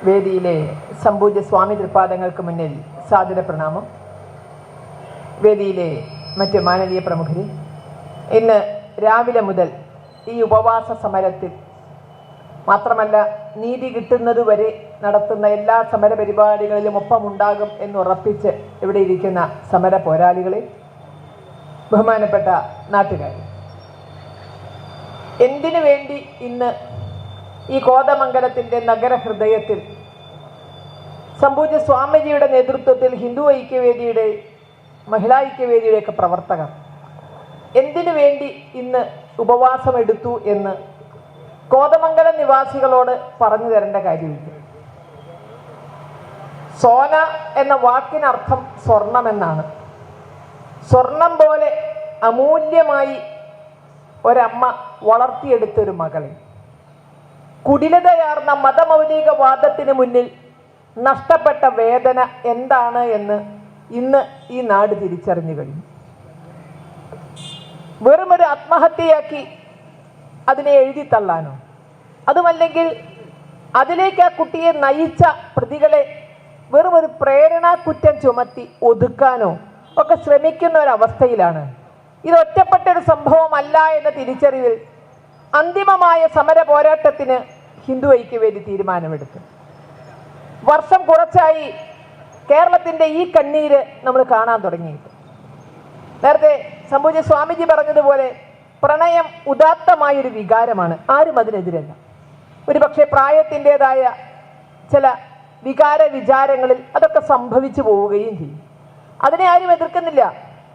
വേദിയിലെ സംപൂജ്യ സ്വാമി തൃപ്പാദങ്ങൾക്ക് മുന്നിൽ സാദര പ്രണാമം. വേദിയിലെ മറ്റ് മാനവീയ പ്രമുഖരെ, ഇന്ന് രാവിലെ മുതൽ ഈ ഉപവാസ സമരത്തിൽ മാത്രമല്ല നീതി കിട്ടുന്നതുവരെ നടത്തുന്ന എല്ലാ സമര പരിപാടികളിലും ഒപ്പമുണ്ടാകും എന്നുറപ്പിച്ച് ഇവിടെ ഇരിക്കുന്ന സമര പോരാളികളെ, ബഹുമാനപ്പെട്ട നാട്ടുകാർ, എന്തിനു വേണ്ടി ഇന്ന് ഈ കോതമംഗലത്തിൻ്റെ നഗരഹൃദയത്തിൽ സംപൂജ്യ സ്വാമിജിയുടെ നേതൃത്വത്തിൽ ഹിന്ദു ഐക്യവേദിയുടെ, മഹിളാ ഐക്യവേദിയുടെയൊക്കെ പ്രവർത്തകർ എന്തിനു വേണ്ടി ഇന്ന് ഉപവാസമെടുത്തു എന്ന് കോതമംഗലം നിവാസികളോട് പറഞ്ഞു തരേണ്ട കാര്യമില്ല. സോന എന്ന വാക്കിനർത്ഥം സ്വർണമെന്നാണ്. സ്വർണം പോലെ അമൂല്യമായി ഒരമ്മ വളർത്തിയെടുത്തൊരു മകളെ കുടിലതയാർന്ന മതമൗലികവാദത്തിന് മുന്നിൽ നഷ്ടപ്പെട്ട വേദന എന്താണ് എന്ന് ഇന്ന് ഈ നാട് തിരിച്ചറിഞ്ഞു കഴിഞ്ഞു. വെറുമൊരു ആത്മഹത്യയാക്കി അതിനെ എഴുതിത്തള്ളാനോ അതുമല്ലെങ്കിൽ അതിലേക്ക് ആ കുട്ടിയെ നയിച്ച പ്രതികളെ വെറുമൊരു പ്രേരണാ കുറ്റം ചുമത്തി ഒതുക്കാനോ ഒക്കെ ശ്രമിക്കുന്ന ഒരവസ്ഥയിലാണ്. ഇത് ഒറ്റപ്പെട്ടൊരു സംഭവമല്ല എന്ന തിരിച്ചറിവിൽ അന്തിമമായ സമര പോരാട്ടത്തിന് ഹിന്ദു ഐക്യവേദി തീരുമാനമെടുത്തു. വർഷം കുറച്ചായി കേരളത്തിൻ്റെ ഈ കണ്ണീര് നമ്മൾ കാണാൻ തുടങ്ങിയിട്ട്. നേരത്തെ സംപൂജ്യ സ്വാമിജി പറഞ്ഞതുപോലെ പ്രണയം ഉദാത്തമായൊരു വികാരമാണ്, ആരും അതിനെതിരല്ല. ഒരുപക്ഷെ പ്രായത്തിൻ്റെതായ ചില വികാര വിചാരങ്ങളിൽ അതൊക്കെ സംഭവിച്ചു പോവുകയും ചെയ്യും. അതിനെ ആരും എതിർക്കുന്നില്ല.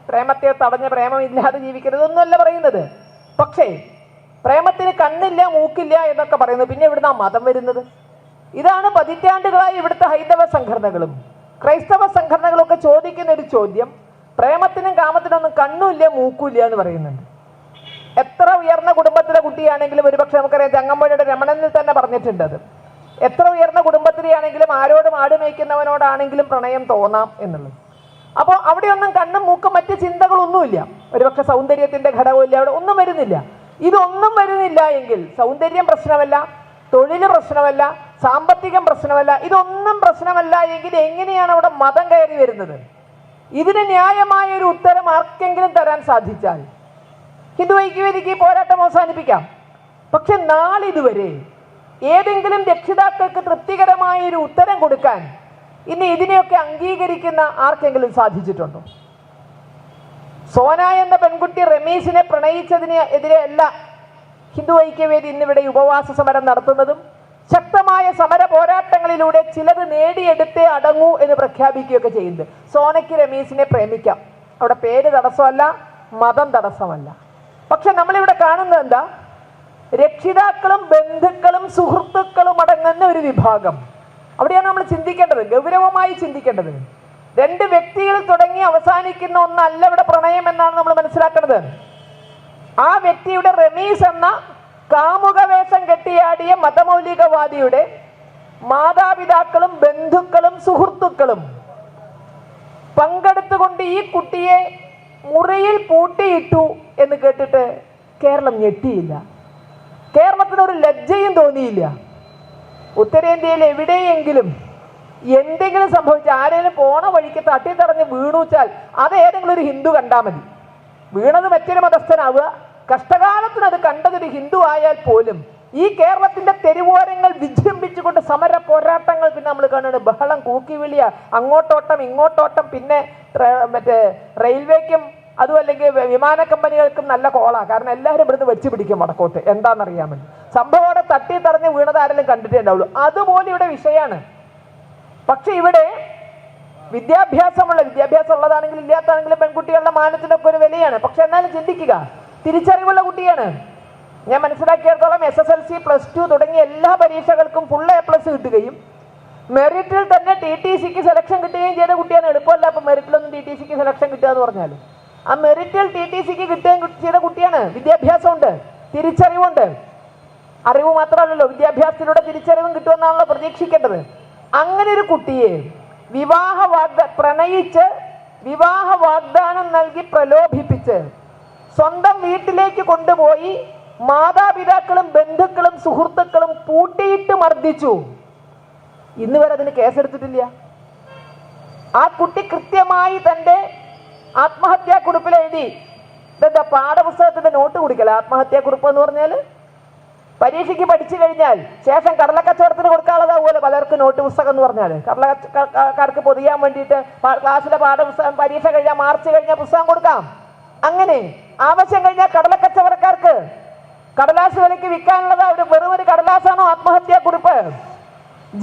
പ്രേമത്തെ തടഞ്ഞ പ്രേമമില്ലാതെ ജീവിക്കരുതൊന്നുമല്ല പറയുന്നത്. പക്ഷേ പ്രേമത്തിന് കണ്ണില്ല മൂക്കില്ല എന്നൊക്കെ പറയുന്നത് പിന്നെ ഇവിടുന്ന് ആ മതം വരുന്നത്? ഇതാണ് പതിറ്റാണ്ടുകളായി ഇവിടുത്തെ ഹൈന്ദവ സംഘടനകളും ക്രൈസ്തവ സംഘടനകളും ഒക്കെ ചോദിക്കുന്ന ഒരു ചോദ്യം. പ്രേമത്തിനും കാമത്തിനൊന്നും കണ്ണുമില്ല മൂക്കുമില്ല എന്ന് പറയുന്നുണ്ട്. എത്ര ഉയർന്ന കുടുംബത്തിലെ കുട്ടിയാണെങ്കിലും, ഒരുപക്ഷെ നമുക്കറിയാം ചങ്ങമ്പുഴയുടെ രമണനിൽ തന്നെ പറഞ്ഞിട്ടുണ്ട് അത്. എത്ര ഉയർന്ന കുടുംബത്തിലെയാണെങ്കിലും ആരോടും ആട് മേയ്ക്കുന്നവനോടാണെങ്കിലും പ്രണയം തോന്നാം എന്നുള്ളത്. അപ്പോൾ അവിടെയൊന്നും കണ്ണും മൂക്കും മറ്റ് ചിന്തകളൊന്നുമില്ല. ഒരുപക്ഷെ സൗന്ദര്യത്തിൻ്റെ ഘടകമില്ല, അവിടെ ഒന്നും വരുന്നില്ല. ഇതൊന്നും വരുന്നില്ല എങ്കിൽ സൗന്ദര്യം പ്രശ്നമല്ല, തൊഴിൽ പ്രശ്നമല്ല, സാമ്പത്തികം പ്രശ്നമല്ല, ഇതൊന്നും പ്രശ്നമല്ല എങ്കിൽ എങ്ങനെയാണ് അവിടെ മതം കയറി വരുന്നത്? ഇതിന് ന്യായമായ ഒരു ഉത്തരം ആർക്കെങ്കിലും തരാൻ സാധിച്ചാൽ ഹിന്ദു ഐക്യവേദിക്ക് പോരാട്ടം അവസാനിപ്പിക്കാം. പക്ഷെ നാളിതുവരെ ഏതെങ്കിലും രക്ഷിതാക്കൾക്ക് തൃപ്തികരമായ ഒരു ഉത്തരം കൊടുക്കാൻ ഇനി ഇതിനെയൊക്കെ അംഗീകരിക്കുന്ന ആർക്കെങ്കിലും സാധിച്ചിട്ടുണ്ടോ? സോന എന്ന പെൺകുട്ടി റമീസിനെ പ്രണയിച്ചതിന് എതിരെയല്ല ഹിന്ദു ഐക്യവേദി ഇന്നിവിടെ ഉപവാസ സമരം നടത്തുന്നതും ശക്തമായ സമര പോരാട്ടങ്ങളിലൂടെ ചിലത് നേടിയെടുത്തേ അടങ്ങൂ എന്ന് പ്രഖ്യാപിക്കുകയൊക്കെ ചെയ്യുന്നത്. സോനയ്ക്ക് റമീസിനെ പ്രേമിക്കാം, അവിടെ പേര് തടസ്സമല്ല, മതം തടസ്സമല്ല. പക്ഷെ നമ്മളിവിടെ കാണുന്നത് എന്താ? രക്ഷിതാക്കളും ബന്ധുക്കളും സുഹൃത്തുക്കളും അടങ്ങുന്ന ഒരു വിഭാഗം. അവിടെയാണ് നമ്മൾ ചിന്തിക്കേണ്ടത്, ഗൗരവമായി ചിന്തിക്കേണ്ടത്. രണ്ട് വ്യക്തികൾ തുടങ്ങി അവസാനിക്കുന്ന ഒന്നല്ല ഇവിടെ പ്രണയം എന്നാണ് നമ്മൾ മനസ്സിലാക്കുന്നത്. ആ വ്യക്തിയുടെ റമീസ് എന്ന കാമുക വേഷം കെട്ടിയാടിയ മതമൗലികവാദിയുടെ മാതാപിതാക്കളും ബന്ധുക്കളും സുഹൃത്തുക്കളും പങ്കെടുത്തുകൊണ്ട് ഈ കുട്ടിയെ മുറിയിൽ പൂട്ടിയിട്ടു എന്ന് കേട്ടിട്ട് കേരളം ഞെട്ടിയില്ല. കേരളത്തിനൊരു ലജ്ജയും തോന്നിയില്ല. ഉത്തരേന്ത്യയിൽ എവിടെയെങ്കിലും എന്തെങ്കിലും സംഭവിച്ച ആരെങ്കിലും പോണ വഴിക്ക് തട്ടിത്തടഞ്ഞ് വീണുവച്ചാൽ അത് ഏതെങ്കിലും ഒരു ഹിന്ദു കണ്ടാൽ മതി. വീണത് മറ്റൊരു മതസ്ഥനാവുക, കഷ്ടകാലത്തിന് അത് കണ്ടതൊരു ഹിന്ദു ആയാൽ പോലും ഈ കേരളത്തിന്റെ തെരുവോരങ്ങൾ വിജൃംഭിച്ചുകൊണ്ട് സമര പോരാട്ടങ്ങൾ പിന്നെ നമ്മൾ കാണുന്നത് ബഹളം, കൂക്കിവിളിയ, അങ്ങോട്ടോട്ടം ഇങ്ങോട്ടോട്ടം. പിന്നെ മറ്റേ റെയിൽവേക്കും അതും അല്ലെങ്കിൽ വിമാന കമ്പനികൾക്കും നല്ല കോളാ. കാരണം എല്ലാവരും ഇവിടുന്ന് വെച്ച് പിടിക്കും വടക്കോട്ട്, എന്താണെന്നറിയാൻ വേണ്ടി. സംഭവം അവിടെ തട്ടി തടഞ്ഞ് വീണത് ആരെങ്കിലും കണ്ടിട്ടേ ഉണ്ടാവുള്ളൂ. അതുപോലെ ഇവിടെ വിഷയമാണ്. പക്ഷെ ഇവിടെ വിദ്യാഭ്യാസം ഉള്ളതാണെങ്കിലും ഇല്ലാത്താണെങ്കിലും പെൺകുട്ടികളുടെ മാനത്തിനൊക്കെ ഒരു വിലയാണ്. പക്ഷെ എന്നാലും ചിന്തിക്കുക, തിരിച്ചറിവുള്ള കുട്ടിയാണ്. ഞാൻ മനസ്സിലാക്കിയിടത്തോളം SSLC, +2 തുടങ്ങിയ എല്ലാ പരീക്ഷകൾക്കും ഫുൾ A+ കിട്ടുകയും മെറിറ്റിൽ തന്നെ TTCക്ക് സെലക്ഷൻ കിട്ടുകയും ചെയ്ത കുട്ടിയാണ്. എളുപ്പമല്ല അപ്പോൾ മെറിറ്റിലൊന്നും TTCക്ക് സെലക്ഷൻ കിട്ടുക എന്ന് പറഞ്ഞാൽ. ആ മെറിറ്റിൽ TTCക്ക് കിട്ടുകയും ചെയ്ത കുട്ടിയാണ്. വിദ്യാഭ്യാസമുണ്ട്, തിരിച്ചറിവുണ്ട്. അറിവ് മാത്രമല്ലല്ലോ, വിദ്യാഭ്യാസത്തിലൂടെ തിരിച്ചറിവും കിട്ടുമെന്നാണല്ലോ പ്രതീക്ഷിക്കേണ്ടത്. അങ്ങനെ ഒരു കുട്ടിയെ പ്രണയിച്ച് വിവാഹ വാഗ്ദാനം നൽകി പ്രലോഭിപ്പിച്ച് സ്വന്തം വീട്ടിലേക്ക് കൊണ്ടുപോയി മാതാപിതാക്കളും ബന്ധുക്കളും സുഹൃത്തുക്കളും പൂട്ടിയിട്ട് മർദ്ദിച്ചു. ഇന്ന് വരെ അതിന് കേസെടുത്തിട്ടില്ല. ആ കുട്ടി കൃത്യമായി തൻ്റെ ആത്മഹത്യാക്കുറിപ്പിൽ എഴുതി. ഇതെന്താ പാഠപുസ്തകത്തിന്റെ നോട്ട് കുടിക്കല ആത്മഹത്യാക്കുറിപ്പ് എന്ന് പറഞ്ഞാൽ? പരീക്ഷയ്ക്ക് പഠിച്ചു കഴിഞ്ഞാൽ ശേഷം കടലക്കച്ചവടത്തിന് കൊടുക്കാനുള്ളതാവുമല്ലോ പലർക്കും നോട്ട് പുസ്തകം എന്ന് പറഞ്ഞാൽ. കടലക്കാർക്ക് പൊതിയാൻ വേണ്ടിയിട്ട് ക്ലാസ്സിലെ പാഠപുസ്തകം പരീക്ഷ കഴിഞ്ഞാൽ മാർച്ച് കഴിഞ്ഞാൽ പുസ്തകം കൊടുക്കാം. അങ്ങനെ ആവശ്യം കഴിഞ്ഞാൽ കടലക്കച്ചവടക്കാർക്ക് കടലാസ് വിലയ്ക്ക് വിൽക്കാനുള്ളത് വെറും ഒരു കടലാസാണോ ആത്മഹത്യാക്കുറിപ്പ്?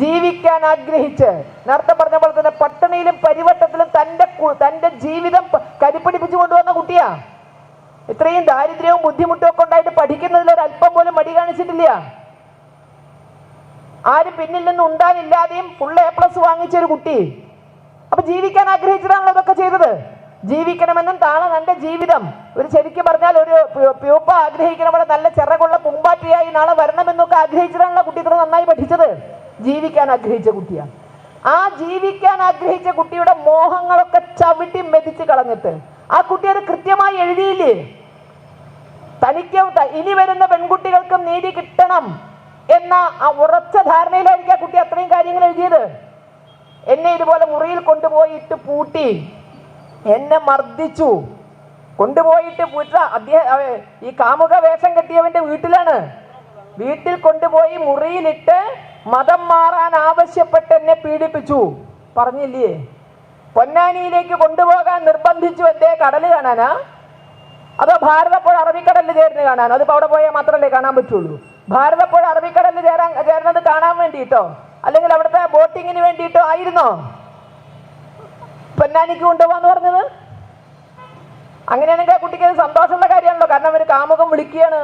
ജീവിക്കാൻ ആഗ്രഹിച്ച് നേരത്തെ പറഞ്ഞ പോലെ തന്നെ പട്ടിണിയിലും പരിവട്ടത്തിലും തന്റെ ജീവിതം കരിപ്പിടിപ്പിച്ചു കൊണ്ടുവന്ന കുട്ടിയാ. ഇത്രയും ദാരിദ്ര്യവും ബുദ്ധിമുട്ടും ഒക്കെ ഉണ്ടായിട്ട് പഠിക്കുന്നതിൽ ഒരു അല്പം പോലും മടി കാണിച്ചിട്ടില്ല. ആരും പിന്നിൽ നിന്ന് ഉണ്ടാനില്ലാതെയും ഫുൾ A+ വാങ്ങിച്ചൊരു കുട്ടി. അപ്പൊ ജീവിക്കാൻ ആഗ്രഹിച്ചിട്ടാണല്ലോ ഇതൊക്കെ ചെയ്തത്. ജീവിക്കണമെന്നും തന്റെ ജീവിതം ഒരു ശരിക്കും പറഞ്ഞാൽ ഒരു പ്യൂപ്പ ആഗ്രഹിക്കണ പോലെ നല്ല ചിറകുള്ള പൂമ്പാറ്റയായി നാളെ വരണമെന്നൊക്കെ ആഗ്രഹിച്ചിട്ടാണല്ലോ കുട്ടി ഇത്ര നന്നായി പഠിച്ചത്. ജീവിക്കാൻ ആഗ്രഹിച്ച കുട്ടിയാണ്. ആ ജീവിക്കാൻ ആഗ്രഹിച്ച കുട്ടിയുടെ മോഹങ്ങളൊക്കെ ചവിട്ടി മെതിച്ച് കളഞ്ഞിട്ട് ആ കുട്ടി അത് കൃത്യമായി എഴുതിയില്ലേ? തനിക്കും ഇനി വരുന്ന പെൺകുട്ടികൾക്കും നീതി കിട്ടണം എന്ന ആ ഉറച്ച ധാരണയിലായിരിക്കും ആ കുട്ടി അത്രയും കാര്യങ്ങൾ എഴുതിയത്. എന്നെ ഇതുപോലെ മുറിയിൽ കൊണ്ടുപോയിട്ട് പൂട്ടി, എന്നെ മർദ്ദിച്ചു, കൊണ്ടുപോയിട്ട് ഈ കാമുക വേഷം കെട്ടിയവന്റെ വീട്ടിലാണ്. വീട്ടിൽ കൊണ്ടുപോയി മുറിയിലിട്ട് മതം മാറാൻ ആവശ്യപ്പെട്ട് എന്നെ പീഡിപ്പിച്ചു. പറഞ്ഞില്ലേ? പൊന്നാനിയിലേക്ക് കൊണ്ടുപോകാൻ നിർബന്ധിച്ചു. എന്തേ? കടല് കാണാനാ? അതോ ഭാരതപ്പുഴ അറബിക്കടലിൽ ചേർന്ന് കാണാനോ? അതിപ്പോ അവിടെ പോയാൽ മാത്രമല്ലേ കാണാൻ പറ്റുള്ളൂ. ഭാരതപ്പുഴ അറബിക്കടലിൽ ചേർന്നത് കാണാൻ വേണ്ടിയിട്ടോ അല്ലെങ്കിൽ അവിടുത്തെ ബോട്ടിങ്ങിന് വേണ്ടിയിട്ടോ ആയിരുന്നോ പൊന്നാനിക്ക് കൊണ്ടുപോകാന്ന് പറഞ്ഞത്? അങ്ങനെയാണെങ്കിൽ ആ കുട്ടിക്ക് അത് സന്തോഷമുള്ള കാര്യമാണല്ലോ. കാരണം ഒരു കാമുകം വിളിക്കുകയാണ്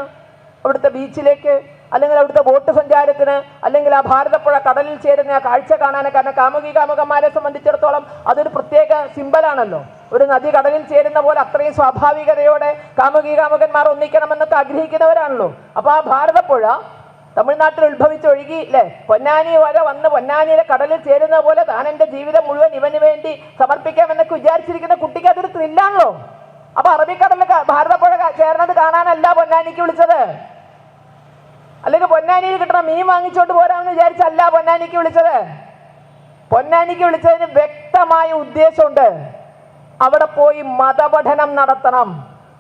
അവിടുത്തെ ബീച്ചിലേക്ക്, അല്ലെങ്കിൽ അവിടുത്തെ ബോട്ട് സഞ്ചാരത്തിന്, അല്ലെങ്കിൽ ആ ഭാരതപ്പുഴ കടലിൽ ചേരുന്ന ആ കാഴ്ച കാണാനൊക്കെ. കാരണം കാമുകന്മാരെ സംബന്ധിച്ചിടത്തോളം അതൊരു പ്രത്യേക സിമ്പലാണല്ലോ. ഒരു നദി കടലിൽ ചേരുന്ന പോലെ അത്രയും സ്വാഭാവികതയോടെ കാമുകന്മാർ ഒന്നിക്കണമെന്നൊക്കെ ആഗ്രഹിക്കുന്നവരാണല്ലോ. അപ്പൊ ആ ഭാരതപ്പുഴ തമിഴ്നാട്ടിൽ ഉത്ഭവിച്ചൊഴുകി അല്ലെ പൊന്നാനി വരെ വന്ന് പൊന്നാനിയിലെ കടലിൽ ചേരുന്ന പോലെ താൻ എന്റെ ജീവിതം മുഴുവൻ ഇവന് വേണ്ടി സമർപ്പിക്കാമെന്നൊക്കെ വിചാരിച്ചിരിക്കുന്ന കുട്ടിക്ക് അതൊരു ത്രില്ലാണല്ലോ. അപ്പൊ അറബിക്കടലിൽ ഭാരതപ്പുഴ ചേർന്നത് കാണാനല്ല പൊന്നാനിക്ക് വിളിച്ചത്. അല്ലെങ്കിൽ പൊന്നാനിയിൽ കിട്ടണ മീൻ വാങ്ങിച്ചോണ്ട് പോരാമെന്ന് വിചാരിച്ചല്ല പൊന്നാനിക്ക് വിളിച്ചത്. പൊന്നാനിക്ക് വിളിച്ചതിന് വ്യക്തമായ ഉദ്ദേശമുണ്ട്. അവിടെ പോയി മതപഠനം നടത്തണം,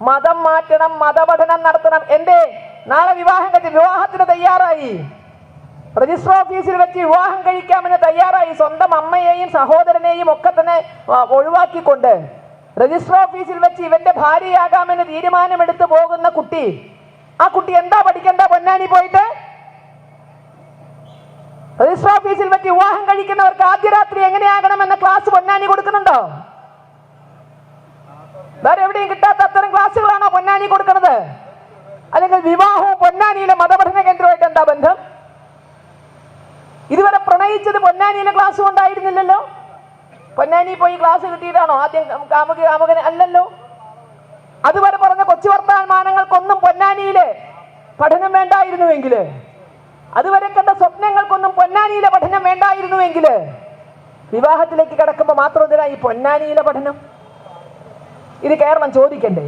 മതം മാറ്റണം, മതപഠനം നടത്തണം. എന്തേ? നാളെ വിവാഹത്തിന് തയ്യാറായി, രജിസ്റ്റർ ഓഫീസിൽ വെച്ച് വിവാഹം കഴിക്കാമെന്ന് തയ്യാറായി. സ്വന്തം അമ്മയെയും സഹോദരനെയും ഒക്കെ തന്നെ ഒഴിവാക്കിക്കൊണ്ട് രജിസ്റ്റർ ഓഫീസിൽ വെച്ച് ഇവന്റെ ഭാര്യയാകാമെന്ന് തീരുമാനമെടുത്ത് പോകുന്ന കുട്ടി, ആ കുട്ടി എന്താ പഠിക്കണ്ട? പൊന്നാനി പോയിട്ട് രജിസ്റ്റർ ഓഫീസിൽ വെച്ച് വിവാഹം കഴിക്കുന്നവർക്ക് ആദ്യ രാത്രി എങ്ങനെയാകണമെന്ന ക്ലാസ് പൊന്നാനി കൊടുക്കുന്നുണ്ടോ? വേറെ എവിടെയും കിട്ടാത്ത അത്തരം ക്ലാസ്സുകളാണോ പൊന്നാനി കൊടുക്കുന്നത്? അല്ലെങ്കിൽ വിവാഹവും പൊന്നാനിയിലെ മതപഠന കേന്ദ്രമായിട്ട് എന്താ ബന്ധം? ഇതുവരെ പ്രണയിച്ചത് പൊന്നാനിയിലെ ക്ലാസ് കൊണ്ടായിരുന്നില്ലല്ലോ. പൊന്നാനി പോയി ക്ലാസ് കിട്ടിയിട്ടാണോ ആദ്യം കാമുകനെ? അല്ലല്ലോ. അതുവരെ പറഞ്ഞ കൊച്ചു വർത്തമാനങ്ങൾക്കൊന്നും പൊന്നാനിയിലെ പഠനം വേണ്ടായിരുന്നുവെങ്കിൽ, അതുവരെ കണ്ട സ്വപ്നങ്ങൾക്കൊന്നും പൊന്നാനിയിലെ പഠനം വേണ്ടായിരുന്നുവെങ്കിൽ, വിവാഹത്തിലേക്ക് കിടക്കുമ്പോൾ മാത്രം എന്തിനാ ഈ പൊന്നാനിയിലെ പഠനം? ഇത് കേരളം ചോദിക്കണ്ടേ?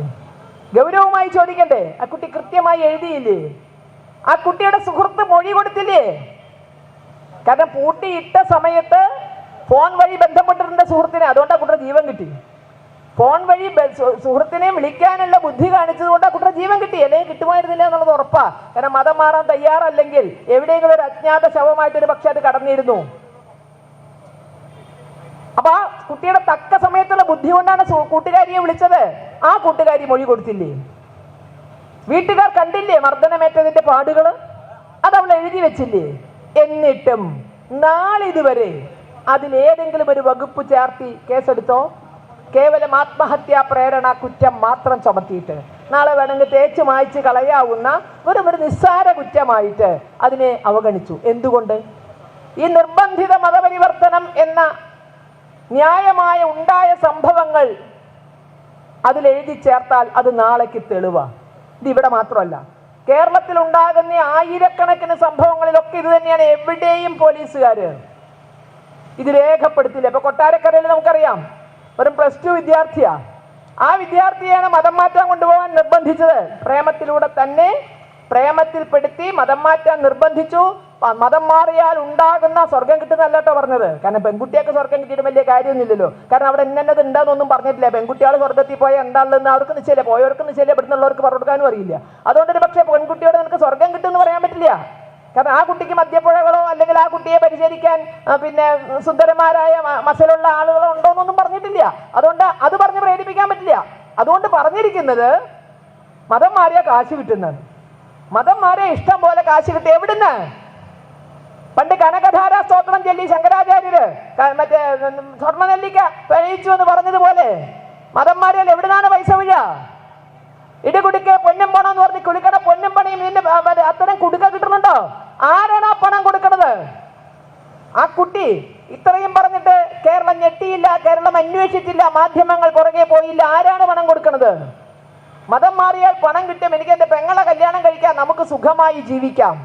ഗൗരവമായി ചോദിക്കണ്ടേ? ആ കുട്ടി കൃത്യമായി എഴുതിയില്ലേ? ആ കുട്ടിയുടെ സുഹൃത്ത് മൊഴി കൊടുത്തില്ലേ? കാരണം പൂട്ടിയിട്ട സമയത്ത് ഫോൺ വഴി ബന്ധപ്പെട്ടിട്ടുണ്ട് സുഹൃത്തിനെ. അതുകൊണ്ട് ആ കുട്ടിയുടെ ജീവൻ കിട്ടി. ഫോൺ വഴി സുഹൃത്തിനെ വിളിക്കാനുള്ള ബുദ്ധി കാണിച്ചത് കൊണ്ട് ആ കുട്ടിയുടെ ജീവൻ കിട്ടി. അല്ലെങ്കിൽ കിട്ടുമായിരുന്നില്ല എന്നുള്ളത് ഉറപ്പാ. കാരണം മതം മാറാൻ തയ്യാറല്ലെങ്കിൽ എവിടെയെങ്കിലും ഒരു അജ്ഞാത ശവമായിട്ട് ഒരു പക്ഷെ അത് കടന്നിരുന്നു. അപ്പൊ ആ കുട്ടിയുടെ തക്ക സമയത്തുള്ള ബുദ്ധി കൊണ്ടാണ് കൂട്ടുകാരിയെ വിളിച്ചത്. ആ കൂട്ടുകാരി മൊഴി കൊടുത്തില്ലേ? വീട്ടുകാർ കണ്ടില്ലേ മർദ്ദനമേറ്റതിന്റെ പാടുകള്? അത് അവൾ എഴുതി വെച്ചില്ലേ? എന്നിട്ടും നാളിതുവരെ അതിലേതെങ്കിലും ഒരു വകുപ്പ് ചേർത്തി കേസെടുത്തോ? കേവലം ആത്മഹത്യാ പ്രേരണ കുറ്റം മാത്രം ചുമത്തിയിട്ട് നാളെ വേണമെങ്കിൽ തേച്ച് മായ്ച്ച് കളയാവുന്ന ഒരു നിസ്സാര കുറ്റമായിട്ട് അതിനെ അവഗണിച്ചു. എന്തുകൊണ്ട്? ഈ നിർബന്ധിത മതപരിവർത്തനം എന്ന ന്യായമായ ഉണ്ടായ സംഭവങ്ങൾ അതിലെഴുതി ചേർത്താൽ അത് നാളേക്ക് തെളിവാണ്. ഇതിവിടെ മാത്രമല്ല, കേരളത്തിൽ ഉണ്ടാകുന്ന ആയിരക്കണക്കിന് സംഭവങ്ങളിലൊക്കെ ഇത് തന്നെയാണ്. എവിടെയും പോലീസുകാർ ഇത് രേഖപ്പെടുത്തില്ല. ഇപ്പൊ കൊട്ടാരക്കരയിൽ നമുക്കറിയാം, ഒരു +2 വിദ്യാർത്ഥിയാ. ആ വിദ്യാർത്ഥിയാണ് മതം മാറ്റാൻ കൊണ്ടുപോകാൻ നിർബന്ധിച്ചത്. പ്രേമത്തിലൂടെ തന്നെ പ്രേമത്തിൽപ്പെടുത്തി മതം മാറ്റാൻ നിർബന്ധിച്ചു. മതം മാറിയാൽ ഉണ്ടാകുന്ന സ്വർഗം കിട്ടുന്നല്ല കേട്ടോ പറഞ്ഞത്. കാരണം പെൺകുട്ടിയൊക്കെ സ്വർഗം കിട്ടിയിട്ട് വലിയ കാര്യമൊന്നുമില്ലല്ലോ. കാരണം അവിടെ എന്നത് ഉണ്ടാകുന്നൊന്നും പറഞ്ഞിട്ടില്ല. പെൺകുട്ടികൾ സ്വർഗത്തിൽ പോയാൽ എന്താണെന്ന് അവർക്ക് നിശ്ചയില്ല, പോയവർക്ക് നിശ്ചയില്ല, ഇവിടുന്നുള്ളവർക്ക് പറഞ്ഞു കൊടുക്കാനും അറിയില്ല. അതുകൊണ്ട് ഒരു പക്ഷേ പെൺകുട്ടിയോട് നിനക്ക് സ്വർഗം കിട്ടുമെന്ന് പറയാൻ പറ്റില്ല. കാരണം ആ കുട്ടിക്ക് മദ്യപ്പുഴകളോ അല്ലെങ്കിൽ ആ കുട്ടിയെ പരിചരിക്കാൻ പിന്നെ സുന്ദരന്മാരായ മസലുള്ള ആളുകളോ ഉണ്ടോന്നൊന്നും പറഞ്ഞിട്ടില്ല. അതുകൊണ്ട് അത് പറഞ്ഞ് പ്രേരിപ്പിക്കാൻ പറ്റില്ല. അതുകൊണ്ട് പറഞ്ഞിരിക്കുന്നത് മതം മാറിയ കാശ് കിട്ടുന്നതാണ്. മതം മാറിയ ഇഷ്ടം പോലെ കാശ് കിട്ടും. എവിടുന്ന്? പണ്ട് കനകധാര സ്തോത്രം ചൊല്ലി ശങ്കരാചാര്യര് മറ്റേ സ്വർണ്ണനെല്ലിക്ക പഴിച്ചു എന്ന് പറഞ്ഞതുപോലെ മതം മാറിയാൽ എവിടുന്നാണ് പൈസ വീഴ? ഇടികുടിക്ക് പൊന്നും പണം എന്ന് പറഞ്ഞ് കുളിക്കട പൊന്നും പണിയും ഇതിന്റെ അത്തരം കുടുക്ക കിട്ടുന്നുണ്ടോ? ആരാണ് ആ പണം കൊടുക്കുന്നത്? ആ കുട്ടി ഇത്രയും പറഞ്ഞിട്ട് കേരളം ഞെട്ടിയില്ല, കേരളം അന്വേഷിച്ചില്ല, മാധ്യമങ്ങൾ പുറകെ പോയില്ല. ആരാണ് പണം കൊടുക്കുന്നത്? മതം മാറിയാൽ പണം കിട്ടും, എനിക്ക് എന്റെ പെങ്ങളെ കല്യാണം കഴിക്കാം, നമുക്ക് സുഖമായി ജീവിക്കാം.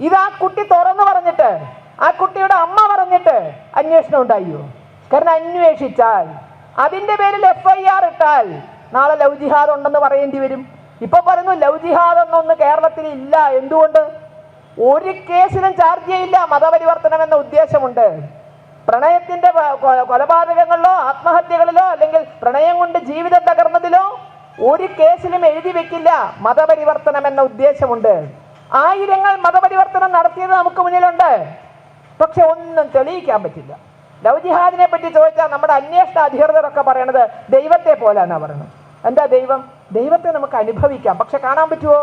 ഇത് ആ കുട്ടി തുറന്നു പറഞ്ഞിട്ട്, ആ കുട്ടിയുടെ അമ്മ പറഞ്ഞിട്ട് അന്വേഷണം ഉണ്ടായോ? കാരണം അന്വേഷിച്ചാൽ അതിന്റെ പേരിൽ FIR ഇട്ടാൽ നാളെ ലവ് ജിഹാദ് ഉണ്ടെന്ന് പറയേണ്ടി വരും. ഇപ്പൊ പറയുന്നു ലവ് ജിഹാദ് എന്നൊന്ന് കേരളത്തിൽ ഇല്ല. എന്തുകൊണ്ട്? ഒരു കേസിലും ചാർജ് ചെയ്യില്ല. മതപരിവർത്തനം എന്ന ഉദ്ദേശമുണ്ട്. പ്രണയത്തിന്റെ കൊലപാതകങ്ങളിലോ ആത്മഹത്യകളിലോ അല്ലെങ്കിൽ പ്രണയം കൊണ്ട് ജീവിതം തകർന്നതിലോ ഒരു കേസിലും എഴുതി വെക്കില്ല മതപരിവർത്തനം എന്ന ഉദ്ദേശമുണ്ട്. ആയിരങ്ങൾ മതപരിവർത്തനം നടത്തിയത് നമുക്ക് മുന്നിലുണ്ട്. പക്ഷെ ഒന്നും തെളിയിക്കാൻ പറ്റില്ല. ലവ് ജിഹാദിനെ പറ്റി ചോദിച്ചാൽ നമ്മുടെ അന്വേഷണ അധികൃതരൊക്കെ പറയണത് ദൈവത്തെ പോലാന്നാ പറയുന്നത്. എന്താ ദൈവം? ദൈവത്തെ നമുക്ക് അനുഭവിക്കാം, പക്ഷെ കാണാൻ പറ്റുമോ?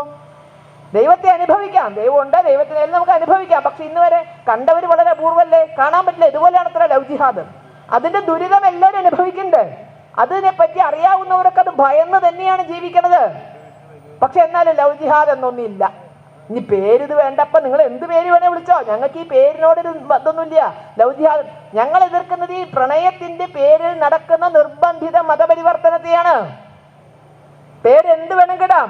ദൈവത്തെ അനുഭവിക്കാം, ദൈവമുണ്ട്, ദൈവത്തിനെ നമുക്ക് അനുഭവിക്കാം. പക്ഷെ ഇന്ന് വരെ കണ്ടവർ വളരെ അപൂർവല്ലേ, കാണാൻ പറ്റില്ല. ഇതുപോലെയാണ് അത്ര ലവ് ജിഹാദ്. അതിന്റെ ദുരിതം എല്ലാവരും അനുഭവിക്കുന്നുണ്ട്. അതിനെപ്പറ്റി അറിയാവുന്നവരൊക്കെ അത് ഭയന്ന് തന്നെയാണ് ജീവിക്കണത്. പക്ഷെ എന്നാലും ലവ് ജിഹാദ് എന്നൊന്നുമില്ല. ഇനി പേരിത് വേണ്ടപ്പോ നിങ്ങൾ എന്ത് പേര് വേണേ വിളിച്ചോ, ഞങ്ങൾക്ക് ഈ പേരിനോടൊരു ബന്ധമൊന്നുമില്ല. ലവ് ജിഹാദ് ഞങ്ങൾ എതിർക്കുന്നത് ഈ പ്രണയത്തിന്റെ പേരിൽ നടക്കുന്ന നിർബന്ധിത മതപരിവർത്തനത്തെയാണ്. പേര് എന്ത് വേണം കിടാം.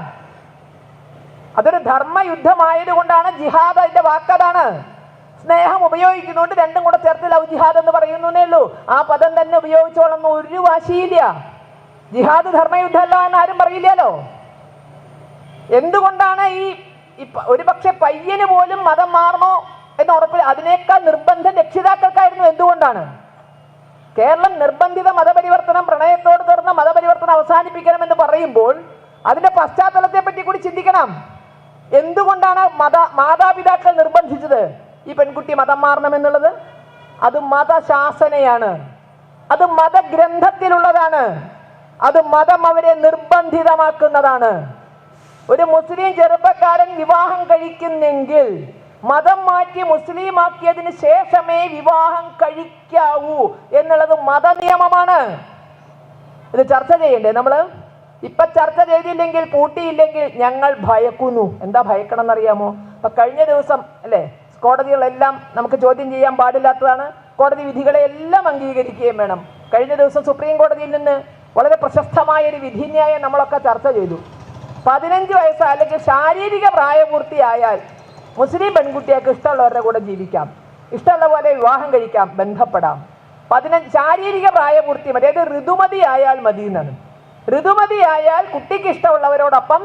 അതൊരു ധർമ്മയുദ്ധമായത് കൊണ്ടാണ് ജിഹാദ്. അതിന്റെ വാക്കതാണ്. സ്നേഹം ഉപയോഗിക്കുന്നതുകൊണ്ട് രണ്ടും കൂടെ ചേർത്ത് ലവ് ജിഹാദ് എന്ന് പറയുന്നേ ഉള്ളൂ. ആ പദം തന്നെ ഉപയോഗിച്ചോളൊന്നും ഒരു വാശിയില്ല. ജിഹാദ് ധർമ്മയുദ്ധമല്ല എന്ന് ആരും പറയില്ലല്ലോ. എന്തുകൊണ്ടാണ് ഒരു പക്ഷെ പയ്യന് പോലും മതം മാറണോ എന്ന് ഉറപ്പില്ല. അതിനേക്കാൾ നിർബന്ധം രക്ഷിതാക്കൾക്കായിരുന്നു. എന്തുകൊണ്ടാണ്? കേരളം നിർബന്ധിത മതപരിവർത്തനം, പ്രണയത്തോട് തീർന്ന മതപരിവർത്തനം അവസാനിപ്പിക്കണമെന്ന് പറയുമ്പോൾ അതിന്റെ പശ്ചാത്തലത്തെ പറ്റി കൂടി ചിന്തിക്കണം. എന്തുകൊണ്ടാണ് മാതാപിതാക്കൾ നിർബന്ധിച്ചത് ഈ പെൺകുട്ടി മതം മാറണമെന്നുള്ളത്? അത് മതശാസനയാണ്, അത് മതഗ്രന്ഥത്തിലുള്ളതാണ്, അത് മതം അവരെ നിർബന്ധിതമാക്കുന്നതാണ്. ഒരു മുസ്ലിം ചെറുപ്പക്കാരൻ വിവാഹം കഴിക്കുന്നെങ്കിൽ മതം മാറ്റി മുസ്ലിം ആക്കിയതിന് ശേഷമേ വിവാഹം കഴിക്കാവൂ എന്നുള്ളത് മതനിയമമാണ്. ഇത് ചർച്ച ചെയ്യണ്ടേ നമ്മള്? ഇപ്പൊ ചർച്ച ചെയ്തില്ലെങ്കിൽ, പൂട്ടിയില്ലെങ്കിൽ ഞങ്ങൾ ഭയക്കുന്നു. എന്താ ഭയക്കണം എന്നറിയാമോ? ഇപ്പൊ കഴിഞ്ഞ ദിവസം അല്ലെ, കോടതികളെല്ലാം നമുക്ക് ചോദ്യം ചെയ്യാൻ പാടില്ലാത്തതാണ്. കോടതി വിധികളെ എല്ലാം അംഗീകരിക്കുകയും വേണം. കഴിഞ്ഞ ദിവസം സുപ്രീം കോടതിയിൽ നിന്ന് വളരെ പ്രശസ്തമായ ഒരു വിധിന്യായം നമ്മളൊക്കെ ചർച്ച ചെയ്തു. 15 വയസ്സ് അല്ലെങ്കിൽ ശാരീരിക പ്രായപൂർത്തിയായാൽ മുസ്ലിം പെൺകുട്ടിയൊക്കെ ഇഷ്ടമുള്ളവരുടെ കൂടെ ജീവിക്കാം, ഇഷ്ടമുള്ള പോലെ വിവാഹം കഴിക്കാം, ബന്ധപ്പെടാം. 15 ശാരീരിക പ്രായപൂർത്തി മതി, അതായത് ഋതുമതി ആയാൽ മതി എന്നാണ്. ഋതുമതി ആയാൽ കുട്ടിക്ക് ഇഷ്ടമുള്ളവരോടൊപ്പം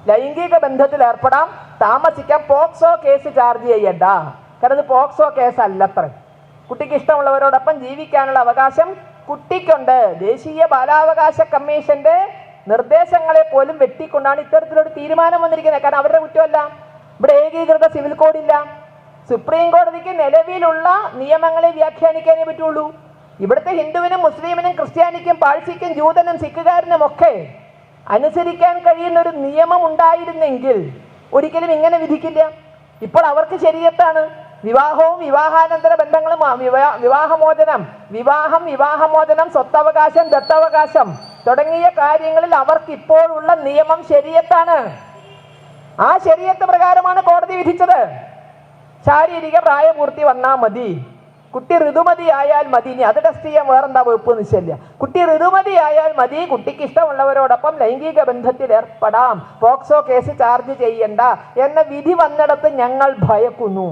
ലൈംഗിക ബന്ധത്തിൽ ഏർപ്പെടാം, താമസിക്കാം. പോക്സോ കേസ് ചാർജ് ചെയ്യണ്ട. കാരണം ഇത് പോക്സോ കേസ് അല്ലത്ര. കുട്ടിക്ക് ഇഷ്ടമുള്ളവരോടൊപ്പം ജീവിക്കാനുള്ള അവകാശം കുട്ടിക്കുണ്ട്. ദേശീയ ബാലാവകാശ കമ്മീഷന്റെ നിർദ്ദേശങ്ങളെ പോലും വെട്ടിക്കൊണ്ടാണ് ഇത്തരത്തിലൊരു തീരുമാനം വന്നിരിക്കുന്നത്. കാരണം അവരുടെ കുറ്റമല്ല. ഇവിടെ ഏകീകൃത സിവിൽ കോഡില്ല. സുപ്രീം കോടതിക്ക് നിലവിലുള്ള നിയമങ്ങളെ വ്യാഖ്യാനിക്കാനേ പറ്റുള്ളൂ. ഇവിടുത്തെ ഹിന്ദുവിനും മുസ്ലിമിനും ക്രിസ്ത്യാനിക്കും പാഴ്സിക്കും ജൂതനും സിഖുകാരനും ഒക്കെ അനുസരിക്കാൻ കഴിയുന്ന ഒരു നിയമം ഉണ്ടായിരുന്നെങ്കിൽ ഒരിക്കലും ഇങ്ങനെ വിധിക്കില്ല. ഇപ്പോൾ അവർക്ക് ശരീഅത്താണ്. വിവാഹവും വിവാഹാനന്തര ബന്ധങ്ങളും, വിവാഹമോചനം, വിവാഹമോചനം, സ്വത്തവകാശം, ദത്തവകാശം തുടങ്ങിയ കാര്യങ്ങളിൽ അവർക്ക് ഇപ്പോഴുള്ള നിയമം ശരീഅത്താണ്. ആ ശരീഅത്ത് പ്രകാരമാണ് കോടതി വിധിച്ചത്. ശാരീരിക പ്രായപൂർത്തി വന്നാൽ മതി, കുട്ടി ഋതുമതി ആയാൽ മതി. ഇനി അത് ടെസ്റ്റ് ചെയ്യാൻ വേറെന്താ വകുപ്പ് നിശ്ചയില്ല. കുട്ടി ഋതുമതി ആയാൽ മതി, കുട്ടിക്ക് ഇഷ്ടമുള്ളവരോടൊപ്പം ലൈംഗിക ബന്ധത്തിൽ ഏർപ്പെടാം, പോക്സോ കേസ് ചാർജ് ചെയ്യണ്ട എന്ന വിധി വന്നിടത്ത് ഞങ്ങൾ ഭയക്കുന്നു.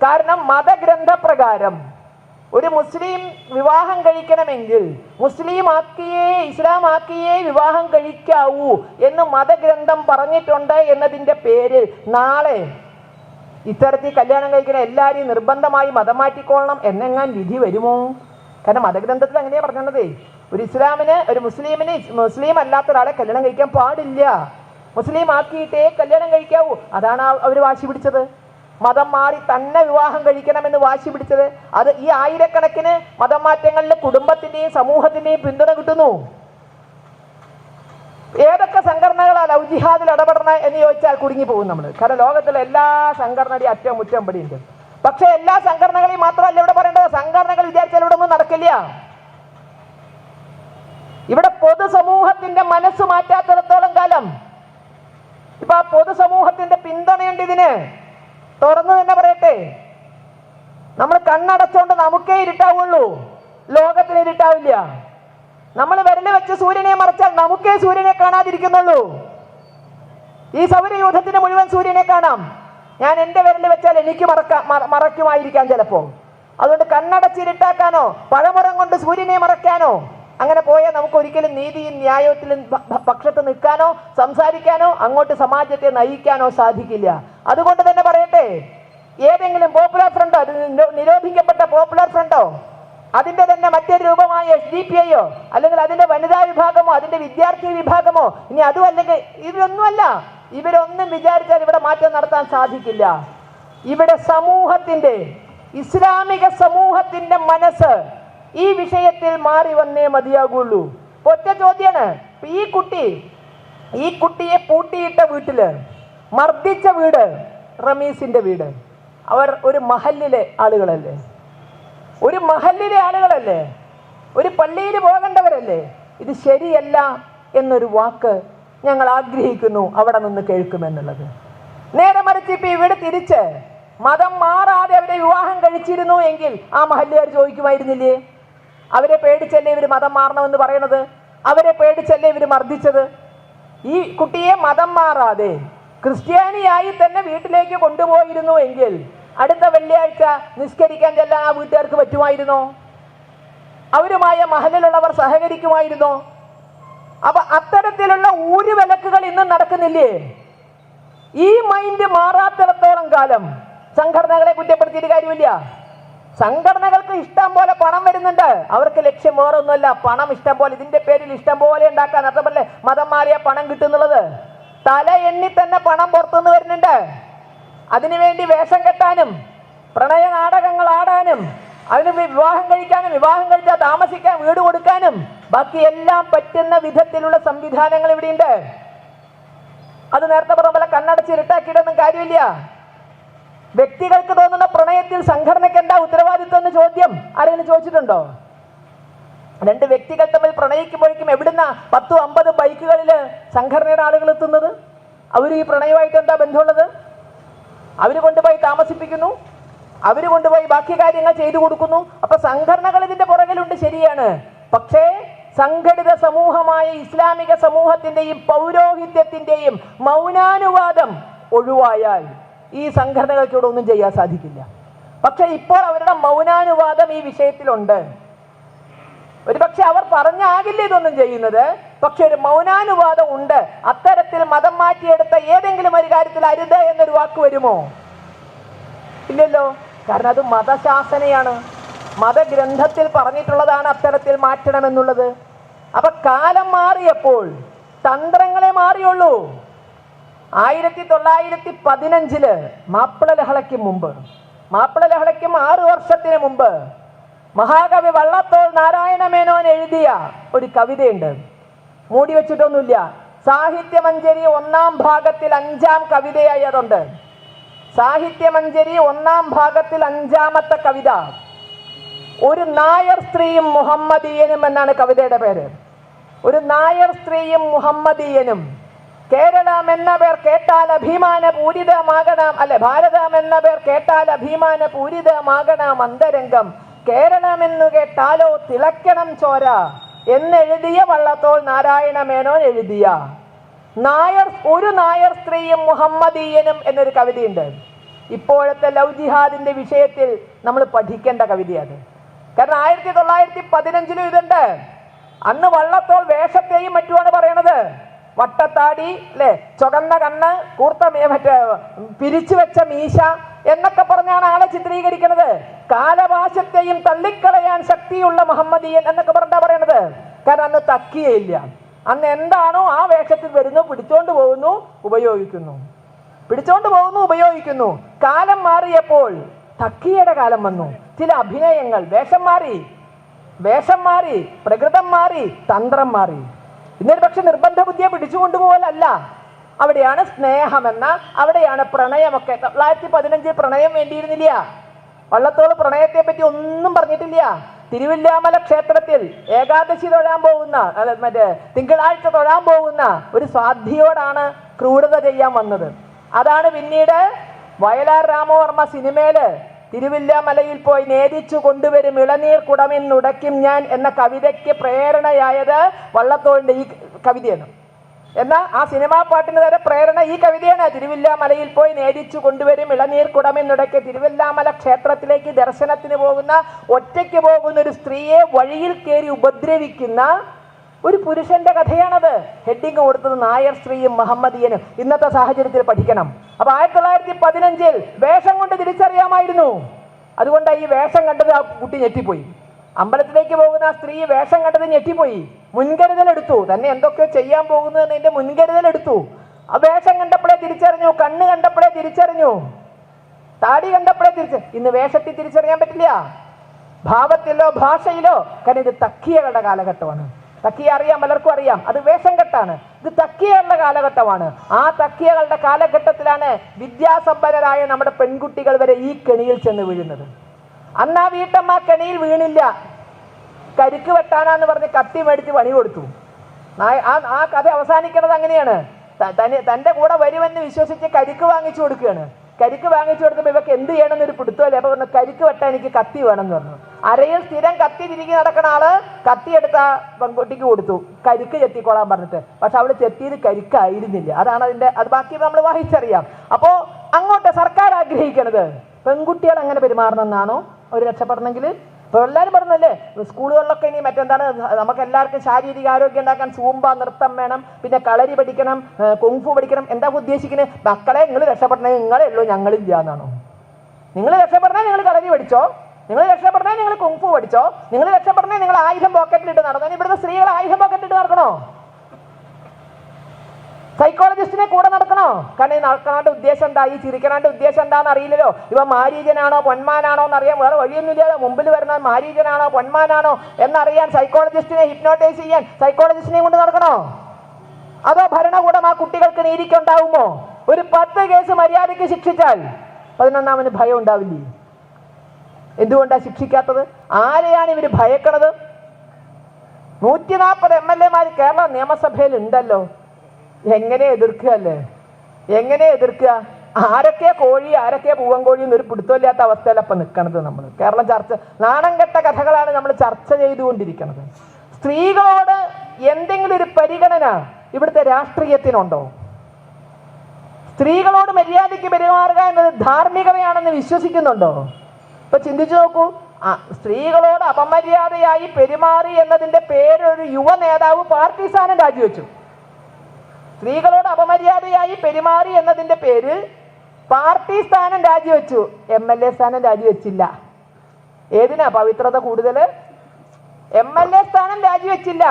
കാരണം മതഗ്രന്ഥപ്രകാരം ഒരു മുസ്ലിം വിവാഹം കഴിക്കണമെങ്കിൽ മുസ്ലിം ആക്കിയേ ഇസ്ലാം ആക്കിയേ വിവാഹം കഴിക്കാവൂ എന്ന് മതഗ്രന്ഥം പറഞ്ഞിട്ടുണ്ട് എന്നതിൻ്റെ പേരിൽ നാളെ ഇത്തരത്തിൽ കല്യാണം കഴിക്കുന്ന എല്ലാവരെയും നിർബന്ധമായി മതം മാറ്റിക്കൊള്ളണം എന്നെങ്ങാൻ വിധി വരുമോ? കാരണം മതഗ്രന്ഥത്തിൽ അങ്ങനെയാ പറഞ്ഞത്. ഒരു മുസ്ലിമിന് മുസ്ലിം അല്ലാത്ത ഒരാളെ കല്യാണം കഴിക്കാൻ പാടില്ല, മുസ്ലിം ആക്കിയിട്ടേ കല്യാണം കഴിക്കാവൂ. അതാണ് അവർ വാശി പിടിച്ചത്. മതം മാറി തന്നെ വിവാഹം കഴിക്കണമെന്ന് വാശി പിടിച്ചത്. അത് ഈ ആയിരക്കണക്കിന് മതം മാറ്റങ്ങളിൽ കുടുംബത്തിന്റെയും സമൂഹത്തിന്റെയും പിന്തുണ കിട്ടുന്നു. ഏതൊക്കെ സംഘടനകളാ ലവ് ജിഹാദിൽ ഇടപെടണം എന്ന് ചോദിച്ചാൽ കുടുങ്ങി പോകും നമ്മൾ. കാരണം ലോകത്തിലെ എല്ലാ സംഘടനയുടെയും അറ്റവും മുറ്റം പടിയുണ്ട്. പക്ഷെ എല്ലാ സംഘടനകളെയും മാത്രമല്ല ഇവിടെ പറയേണ്ടത്. സംഘടനകൾ വിചാരിച്ചാൽ ഇവിടെ ഒന്നും നടക്കില്ല. ഇവിടെ പൊതുസമൂഹത്തിന്റെ മനസ്സ് മാറ്റാത്തിടത്തോളം കാലം ഇപ്പൊ ആ പൊതുസമൂഹത്തിന്റെ പിന്തുണയുണ്ട് ഇതിന്. തുറന്നു തന്നെ പറയട്ടെ, നമ്മൾ കണ്ണടച്ചോണ്ട് നമുക്കേ ഇരുട്ടാവുള്ളൂ, ലോകത്തിന് ഇരുട്ടാവില്ല. നമ്മൾ വിരല് വെച്ച് സൂര്യനെ മറച്ചാൽ നമുക്കേ സൂര്യനെ കാണാതിരിക്കുന്നുള്ളൂ. ഈ സൗരയൂഥത്തിന് മുഴുവൻ സൂര്യനെ കാണാം. ഞാൻ എൻ്റെ വിരല് വെച്ചാൽ എനിക്ക് മറയ്ക്കുമായിരിക്കാം ചിലപ്പോൾ. അതുകൊണ്ട് കണ്ണടച്ചിരുട്ടാക്കാനോ പഴമുറം കൊണ്ട് സൂര്യനെ മറയ്ക്കാനോ അങ്ങനെ പോയാൽ നമുക്ക് ഒരിക്കലും നീതിയും ന്യായത്തിലും പക്ഷത്ത് നിൽക്കാനോ സംസാരിക്കാനോ അങ്ങോട്ട് സമാജത്തെ നയിക്കാനോ സാധിക്കില്ല. അതുകൊണ്ട് തന്നെ പറയട്ടെ, ഏതെങ്കിലും പോപ്പുലർ ഫ്രണ്ടോ, അത് നിരോധിക്കപ്പെട്ട പോപ്പുലർ ഫ്രണ്ടോ, അതിന്റെ തന്നെ മറ്റൊരു രൂപമായ SDPI അല്ലെങ്കിൽ അതിന്റെ വനിതാ വിഭാഗമോ അതിന്റെ വിദ്യാർത്ഥി വിഭാഗമോ ഇനി അതും അല്ലെങ്കിൽ ഇവരൊന്നും വിചാരിച്ചാൽ ഇവിടെ മാറ്റം നടത്താൻ സാധിക്കില്ല. ഇവിടെ സമൂഹത്തിന്റെ ഇസ്ലാമിക സമൂഹത്തിന്റെ മനസ്സ് ഈ വിഷയത്തിൽ മാറി വന്നേ മതിയാകുള്ളൂ. ഒറ്റ ചോദ്യമാണ്. ഈ കുട്ടിയെ പൂട്ടിയിട്ട വീട്ടില് മർദ്ദിച്ച വീട് റമീസിന്റെ വീട്. അവർ ഒരു മഹല്ലിലെ ആളുകളല്ലേ, ഒരു പള്ളിയിൽ പോകേണ്ടവരല്ലേ? ഇത് ശരിയല്ല എന്നൊരു വാക്ക് ഞങ്ങൾ ആഗ്രഹിക്കുന്നു അവിടെ നിന്ന് കേൾക്കുമെന്നുള്ളത്. നേരെ മറിച്ച് ഇപ്പൊ ഇവിടെ തിരിച്ച് മതം മാറാതെ അവരെ വിവാഹം കഴിച്ചിരുന്നു എങ്കിൽ ആ മഹല്ലുകാർ ചോദിക്കുമായിരുന്നില്ലേ? അവരെ പേടിച്ചല്ലേ ഇവർ മതം മാറണമെന്ന് പറയണത്? അവരെ പേടിച്ചല്ലേ ഇവർ മർദ്ദിച്ചത്? ഈ കുട്ടിയെ മതം മാറാതെ ക്രിസ്ത്യാനിയായി തന്നെ വീട്ടിലേക്ക് കൊണ്ടുപോയിരുന്നു എങ്കിൽ അടുത്ത വെള്ളിയാഴ്ച നിസ്കരിക്കാൻ ചെല്ലാൻ ആ വീട്ടുകാർക്ക് പറ്റുമായിരുന്നോ? അവരുമായ മഹലിലുള്ളവർ സഹകരിക്കുമായിരുന്നോ? അപ്പൊ അത്തരത്തിലുള്ള ഊരുവിലക്കുകൾ ഇന്നും നടക്കുന്നില്ലേ? ഈ മൈൻഡ് മാറാത്തിടത്തോളം കാലം സംഘടനകളെ കുറ്റപ്പെടുത്തിയിട്ട് കാര്യമില്ല. സംഘടനകൾക്ക് ഇഷ്ടം പോലെ പണം വരുന്നുണ്ട്. അവർക്ക് ലക്ഷ്യം വേറൊന്നുമല്ല, പണം ഇഷ്ടം പോലെ, ഇതിന്റെ പേരിൽ ഇഷ്ടം പോലെ ഉണ്ടാക്കാൻ. അത്രമല്ലേ മതം മാറിയ പണം കിട്ടുന്നുള്ളത്? തല എണ്ണി തന്നെ പണം പുറത്തുനിന്ന് വരുന്നുണ്ട്. അതിനുവേണ്ടി വേഷം കെട്ടാനും പ്രണയ നാടകങ്ങൾ ആടാനും അതിന് വിവാഹം കഴിക്കാനും വിവാഹം കഴിച്ചാൽ താമസിക്കാൻ വീട് കൊടുക്കാനും ബാക്കി എല്ലാം പറ്റുന്ന വിധത്തിലുള്ള സംവിധാനങ്ങൾ ഇവിടെയുണ്ട്. അത് നേരത്തെ പറഞ്ഞ പോലെ കണ്ണടച്ച് ഇരുട്ടാക്കിയിട്ടൊന്നും കാര്യമില്ല. വ്യക്തികൾക്ക് തോന്നുന്ന പ്രണയത്തിൽ സംഘടനയ്ക്ക് എന്താ ഉത്തരവാദിത്വം എന്ന് ചോദ്യം ആരെങ്കിലും ചോദിച്ചിട്ടുണ്ടോ? രണ്ട് വ്യക്തികൾ തമ്മിൽ പ്രണയിക്കുമ്പോഴേക്കും എവിടുന്ന 10-50 ബൈക്കുകളിൽ സംഘടനയുടെ ആളുകൾ എത്തുന്നത്? അവർ ഈ പ്രണയമായിട്ട് എന്താ ബന്ധമുള്ളത്? അവര് കൊണ്ടുപോയി താമസിപ്പിക്കുന്നു, അവര് കൊണ്ടുപോയി ബാക്കി കാര്യങ്ങൾ ചെയ്തു കൊടുക്കുന്നു. അപ്പൊ സംഘടനകൾ ഇതിന്റെ പുറകിലുണ്ട്, ശരിയാണ്. പക്ഷേ സംഘടിത സമൂഹമായ ഇസ്ലാമിക സമൂഹത്തിന്റെയും പൗരോഹിത്യത്തിന്റെയും മൗനാനുവാദം ഒഴിവായാൽ ഈ സംഘടനകൾക്ക് ഇവിടെ ഒന്നും ചെയ്യാൻ സാധിക്കില്ല. പക്ഷെ ഇപ്പോൾ അവരുടെ മൗനാനുവാദം ഈ വിഷയത്തിലുണ്ട്. ഒരുപക്ഷെ അവർ പറഞ്ഞാകില്ല ഇതൊന്നും ചെയ്യുന്നത്, പക്ഷെ ഒരു മൗനാനുവാദം ഉണ്ട്. അത്തരത്തിൽ മതം മാറ്റിയെടുത്ത ഏതെങ്കിലും ഒരു കാര്യത്തിൽ അരുത് എന്നൊരു വാക്ക് വരുമോ? ഇല്ലല്ലോ. കാരണം അത് മതശാസനയാണ്, മതഗ്രന്ഥത്തിൽ പറഞ്ഞിട്ടുള്ളതാണ് അത്തരത്തിൽ മാറ്റണമെന്നുള്ളത്. അപ്പൊ കാലം മാറിയപ്പോൾ തന്ത്രങ്ങളെ മാറിയുള്ളൂ. 1915 മാപ്പിള ലഹളയ്ക്കും 6 വർഷത്തിന് മുമ്പ് മഹാകവി വള്ളത്തോൾ നാരായണ മേനോൻ എഴുതിയ ഒരു കവിതയുണ്ട്. മൂടി വെച്ചിട്ടൊന്നുമില്ല. സാഹിത്യമഞ്ജരി 1-ാം ഭാഗത്തിൽ 5-ാം കവിതയായി അതുണ്ട്. സാഹിത്യമഞ്ജരി 1-ാം ഭാഗത്തിൽ 5-ാമത്തെ കവിത. ഒരു നായർ സ്ത്രീയും മുഹമ്മദീയനും എന്നാണ് കവിതയുടെ പേര്. ഒരു നായർ സ്ത്രീയും മുഹമ്മദീയനും. കേരളം എന്ന പേർ കേട്ടാൽ അഭിമാന പൂരിതമാകണം, അല്ലെ ഭാരതം എന്ന പേർ കേട്ടാൽ അഭിമാന പൂരിതമാകണം അന്തരംഗം, കേരളമെന്നു കേട്ടാലോ തിളക്കണം ചോര എന്നെഴുതിയ വള്ളത്തോൾ നാരായണ മേനോൻ എഴുതിയ ഒരു നായർ സ്ത്രീയും മുഹമ്മദീയനും എന്നൊരു കവിതയുണ്ട്. ഇപ്പോഴത്തെ ലവ് ജിഹാദിന്റെ വിഷയത്തിൽ നമ്മൾ പഠിക്കേണ്ട കവിതയാണ്. കാരണം 1915 ഇതുണ്ട്. അന്ന് വള്ളത്തോൾ വേഷത്തെയും മറ്റുമാണ് പറയണത്. വട്ടത്താടി അല്ലെ, ചുവന്ന കണ്ണ്, കൂർത്ത മറ്റേ പിരിച്ചു വെച്ച മീശ എന്നൊക്കെ പറഞ്ഞാണ് ആളെ ചിത്രീകരിക്കുന്നത്. കാലഭാഷ്യത്തെയും തള്ളിക്കളയാൻ ശക്തിയുള്ള മുഹമ്മദീയൻ എന്നൊക്കെ പറഞ്ഞാ പറയണത്. കാരണം അന്ന് തക്കിയയില്ല. അന്ന് എന്താണോ ആ വേഷത്തിൽ വരുന്നു, പിടിച്ചോണ്ട് പോകുന്നു, ഉപയോഗിക്കുന്നു, പിടിച്ചോണ്ട് പോകുന്നു, ഉപയോഗിക്കുന്നു. കാലം മാറിയപ്പോൾ തക്കിയയുടെ കാലം വന്നു. ചില അഭിനയങ്ങൾ, വേഷം മാറി, പ്രകൃതം മാറി, തന്ത്രം മാറി. ഇന്നൊരു പക്ഷെ നിർബന്ധ ബുദ്ധിയെ പിടിച്ചുകൊണ്ടുപോകലല്ല, അവിടെയാണ് സ്നേഹമെന്ന, അവിടെയാണ് പ്രണയമൊക്കെ. 1915 പ്രണയം വേണ്ടിയിരുന്നില്ല. വള്ളത്തോൾ പ്രണയത്തെ പറ്റി ഒന്നും പറഞ്ഞിട്ടില്ല. തിരുവില്ലാമല ക്ഷേത്രത്തിൽ ഏകാദശി തൊഴാൻ പോകുന്ന, തിങ്കളാഴ്ച തൊഴാൻ പോകുന്ന ഒരു സ്വാധിയോടാണ് ക്രൂരത ചെയ്യാൻ വന്നത്. അതാണ് പിന്നീട് വയലാർ രാമവർമ്മ സിനിമയില് തിരുവില്ലാമലയിൽ പോയി നേദിച്ചു കൊണ്ടുവരും ഇളനീർ കുടമെന്നുടയ്ക്കും ഞാൻ എന്ന കവിതയ്ക്ക് പ്രേരണയായത് വള്ളത്തോളിന്റെ ഈ കവിതയാണ്. എന്നാൽ ആ സിനിമാ പാട്ടിന് വരെ പ്രേരണ ഈ കവിതയാണ്. തിരുവില്ലാമലയിൽ പോയി നേദിച്ചു കൊണ്ടുവരും ഇളനീർ കുടമെന്നുടയ്ക്ക്. തിരുവില്ലാമല ക്ഷേത്രത്തിലേക്ക് ദർശനത്തിന് പോകുന്ന, ഒറ്റയ്ക്ക് പോകുന്ന ഒരു സ്ത്രീയെ വഴിയിൽ കയറി ഉപദ്രവിക്കുന്ന ഒരു പുരുഷന്റെ കഥയാണത്. ഹെഡിങ് കൊടുത്തത് നായർ സ്ത്രീയും മുഹമ്മദീയനും. ഇന്നത്തെ സാഹചര്യത്തിൽ പഠിക്കണം. അപ്പൊ 1915 വേഷം കൊണ്ട് തിരിച്ചറിയാമായിരുന്നു. അതുകൊണ്ട് ഈ വേഷം കണ്ടത് ആ കുട്ടി ഞെട്ടിപ്പോയി. അമ്പലത്തിലേക്ക് പോകുന്ന ആ സ്ത്രീ വേഷം കണ്ടത് ഞെട്ടിപ്പോയി. മുൻകരുതലെടുത്തു. തന്നെ എന്തൊക്കെയോ ചെയ്യാൻ പോകുന്നു എന്നതിന്റെ മുൻകരുതലെടുത്തു. ആ വേഷം കണ്ടപ്പോഴേ തിരിച്ചറിഞ്ഞു, കണ്ണ് കണ്ടപ്പോഴേ തിരിച്ചറിഞ്ഞു, താടി കണ്ടപ്പോഴേ ഇന്ന് വേഷത്തിൽ തിരിച്ചറിയാൻ പറ്റില്ല, ഭാവത്തിലോ ഭാഷയിലോ. കാരണം ഇത് തക്കിയകളുടെ കാലഘട്ടമാണ്. തക്കിയ അറിയാം, പലർക്കും അറിയാം. അത് വേഷം കെട്ടാണ്. ഇത് തക്കിയകളുടെ കാലഘട്ടമാണ്. ആ തക്കിയകളുടെ കാലഘട്ടത്തിലാണ് വിദ്യാസമ്പന്നരായ നമ്മുടെ പെൺകുട്ടികൾ വരെ ഈ കെണിയിൽ ചെന്ന് വീഴുന്നത്. അന്ന് ആ വീട്ടമ്മ കെണിയിൽ വീണില്ല. കരിക്ക് വെട്ടാനാന്ന് പറഞ്ഞ് കത്തി മേടിച്ച് പണി കൊടുത്തു. ആ കഥ അവസാനിക്കുന്നത് അങ്ങനെയാണ്. തന്റെ കൂടെ വരുമെന്ന് വിശ്വസിച്ച് കരിക്ക് വാങ്ങിച്ചു കൊടുക്കുകയാണ്. കരിക്ക് വാങ്ങിച്ചു കൊടുത്തപ്പോൾ ഇവക്ക് എന്ത് ചെയ്യണമെന്നൊരു പിടുത്തമല്ലേ. അപ്പൊ പറഞ്ഞു, കരിക്ക് വെട്ടാൻ എനിക്ക് കത്തി വേണമെന്ന് പറഞ്ഞു. അരയിൽ സ്ഥിരം കത്തി തിരികെ നടക്കണ ആള് കത്തി എടുത്ത പെൺകുട്ടിക്ക് കൊടുത്തു, കരിക്ക് ചെത്തിക്കോളാൻ പറഞ്ഞിട്ട്. പക്ഷെ അവള് ചെത്തിയത് കരിക്കായിരുന്നില്ല. അതാണ് അത് ബാക്കി നമ്മൾ വായിച്ചറിയാം. അപ്പോ അങ്ങോട്ട് സർക്കാർ ആഗ്രഹിക്കണത് പെൺകുട്ടികൾ അങ്ങനെ പെരുമാറണമെന്നാണോ അവർ രക്ഷപ്പെടണമെങ്കിൽ? ഇപ്പോൾ എല്ലാവരും പറഞ്ഞല്ലേ, സ്കൂളുകളിലൊക്കെ ഇനി മറ്റെന്താണ്, നമുക്ക് എല്ലാവർക്കും ശാരീരിക ആരോഗ്യം ഉണ്ടാക്കാൻ സൂംബ നൃത്തം വേണം, പിന്നെ കളരി പഠിക്കണം, കുങ്ഫു പഠിക്കണം. എന്താ ഉദ്ദേശിക്കുന്നത്? മക്കളെ നിങ്ങൾ രക്ഷപ്പെടണേ നിങ്ങളേ ഉള്ളൂ, ഞങ്ങളില്ല എന്നാണോ? നിങ്ങൾ രക്ഷപ്പെടണേ നിങ്ങൾ കളരി പഠിച്ചോ, നിങ്ങൾ രക്ഷപ്പെടണേ നിങ്ങൾ കുങ്ഫു പഠിച്ചോ, നിങ്ങൾ രക്ഷപ്പെടണേ നിങ്ങൾ ആയുധം പോക്കറ്റിലിട്ട് നടന്നോ. ഇവിടുത്തെ സ്ത്രീകൾ ആയുധം പോക്കറ്റിലിട്ട് നടക്കണോ? സൈക്കോളജിസ്റ്റിനെ കൂടെ നടക്കണോ? കാരണം ഈ നടക്കണാന്റെ ഉദ്ദേശം എന്താ, ഈ ചിരിക്കണാന്റെ ഉദ്ദേശം എന്താണെന്ന് അറിയില്ലല്ലോ. ഇവ മാരീജനാണോ പൊന്മാനാണോ എന്നറിയാൻ വേറെ വഴിയൊന്നുമില്ലാതെ മുമ്പിൽ വരുന്ന മാരീജനാണോ പൊന്മാനാണോ എന്നറിയാൻ സൈക്കോളജിസ്റ്റിനെ ഹിപ്നോട്ടൈസ് ചെയ്യാൻ സൈക്കോളജിസ്റ്റിനെ കൊണ്ട് നടക്കണോ? അതോ ഭരണകൂടം ആ കുട്ടികൾക്ക് നീതിക്കുണ്ടാവുമോ? ഒരു 10 കേസ് മര്യാദയ്ക്ക് ശിക്ഷിച്ചാൽ 11ാമന് ഭയം ഉണ്ടാവില്ലേ? എന്തുകൊണ്ടാണ് ശിക്ഷിക്കാത്തത്? ആരെയാണ് ഇവര് ഭയക്കണത്? 140 MLA കേരള നിയമസഭയിൽ ഉണ്ടല്ലോ. എങ്ങനെ എതിർക്കുക അല്ലേ? എങ്ങനെ എതിർക്കുക? ആരൊക്കെ കോഴി ആരൊക്കെ പൂവൻ കോഴി എന്നൊരു പിടുത്തമില്ലാത്ത അവസ്ഥയിലപ്പം നിൽക്കണത്. നമ്മൾ കേരളം നാണം കെട്ട കഥകളാണ് നമ്മൾ ചർച്ച ചെയ്തുകൊണ്ടിരിക്കുന്നത്. സ്ത്രീകളോട് എന്തെങ്കിലും ഒരു പരിഗണന ഇവിടുത്തെ രാഷ്ട്രീയത്തിനുണ്ടോ? സ്ത്രീകളോട് മര്യാദയ്ക്ക് പെരുമാറുക എന്നത് ധാർമ്മികതയാണെന്ന് വിശ്വസിക്കുന്നുണ്ടോ? ഇപ്പൊ ചിന്തിച്ചു നോക്കൂ. സ്ത്രീകളോട് അപമര്യാദയായി പെരുമാറി എന്നതിന്റെ പേരൊരു യുവ നേതാവ് പാർട്ടി സ്ഥാനം രാജിവെച്ചു. സ്ത്രീകളോട് അപമര്യാദയായി പെരുമാറി എന്നതിന്റെ പേരിൽ പാർട്ടി സ്ഥാനം രാജിവെച്ചു, MLA സ്ഥാനം രാജിവെച്ചില്ല. ഏതിനാ പവിത്രത കൂടുതൽ? MLA സ്ഥാനം രാജിവെച്ചില്ല.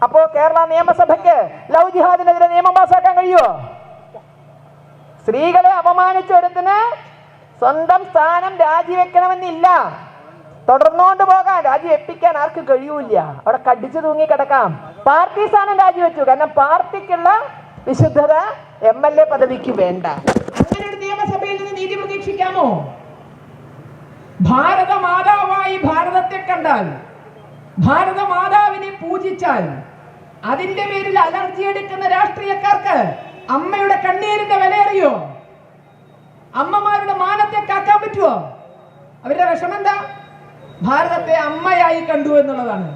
അപ്പോ കേരള നിയമസഭയ്ക്ക് ലവ് ജിഹാദിനെതിരെ നിയമം പാസാക്കാൻ കഴിയുമോ? സ്ത്രീകളെ അപമാനിച്ച ഒരുത്തിന് സ്വന്തം സ്ഥാനം രാജിവെക്കണമെന്നില്ല. തുടർന്നുകൊണ്ട് പോകാൻ, രാജിവെപ്പിക്കാൻ ആർക്കും കഴിയൂല. അവിടെ കടിച്ചു തൂങ്ങി കിടക്കാം. പാർട്ടി സ്ഥാനം രാജിവെച്ചു. കാരണം പാർട്ടിക്കുള്ള വിശുദ്ധത MLA പദവിക്ക് വേണ്ട. അങ്ങനെ ഒരു നിയമസഭയിൽ നിന്ന് നീതി പ്രതീക്ഷിക്കാമോ? ഭാരത മാതാവായി ഭാരതത്തെ കണ്ടാൽ, ഭാരത മാതാവിനെ പൂജിച്ചാൽ, അതിന്റെ പേരിൽ അലർജി എടുക്കുന്ന രാഷ്ട്രീയക്കാർക്ക് അമ്മയുടെ കണ്ണീരിന്റെ വില അറിയോ? അമ്മമാരുടെ മാനത്തെ കാക്കാൻ പറ്റുമോ? അവരുടെ വിഷമം എന്താ? ഭാരതത്തെ അമ്മയായി കണ്ടു എന്നുള്ളതാണ്.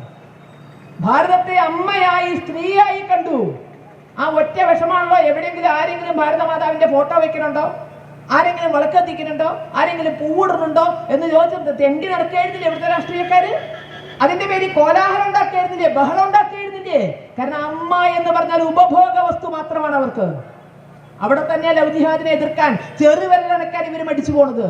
ഭാരതത്തെ അമ്മയായി, സ്ത്രീയായി കണ്ടു. ആ ഒറ്റ വിഷമാണല്ലോ. എവിടെയെങ്കിലും ആരെങ്കിലും ഭാരതമാതാവിന്റെ ഫോട്ടോ വെക്കുന്നുണ്ടോ? ആരെങ്കിലും വിളക്കത്തിക്കുന്നുണ്ടോ, ആരെങ്കിലും പൂവിടുന്നുണ്ടോ എന്ന് ചോദിച്ചത് തെണ്ടി നടക്കുകയായിരുന്നില്ലേ ഇവിടുത്തെ രാഷ്ട്രീയക്കാര്? അതിന്റെ പേര് കോലാഹലം ഉണ്ടാക്കിയായിരുന്നില്ലേ, ബഹളം ഉണ്ടാക്കിയായിരുന്നില്ലേ? കാരണം അമ്മ എന്ന് പറഞ്ഞാൽ ഉപഭോഗ വസ്തു മാത്രമാണ് അവർക്ക്. അവിടെ തന്നെ ലവ് ജിഹാദിനെ എതിർക്കാൻ ചെറുവിരലനക്കാൻ ഇവർ മടിച്ചു പോണത്.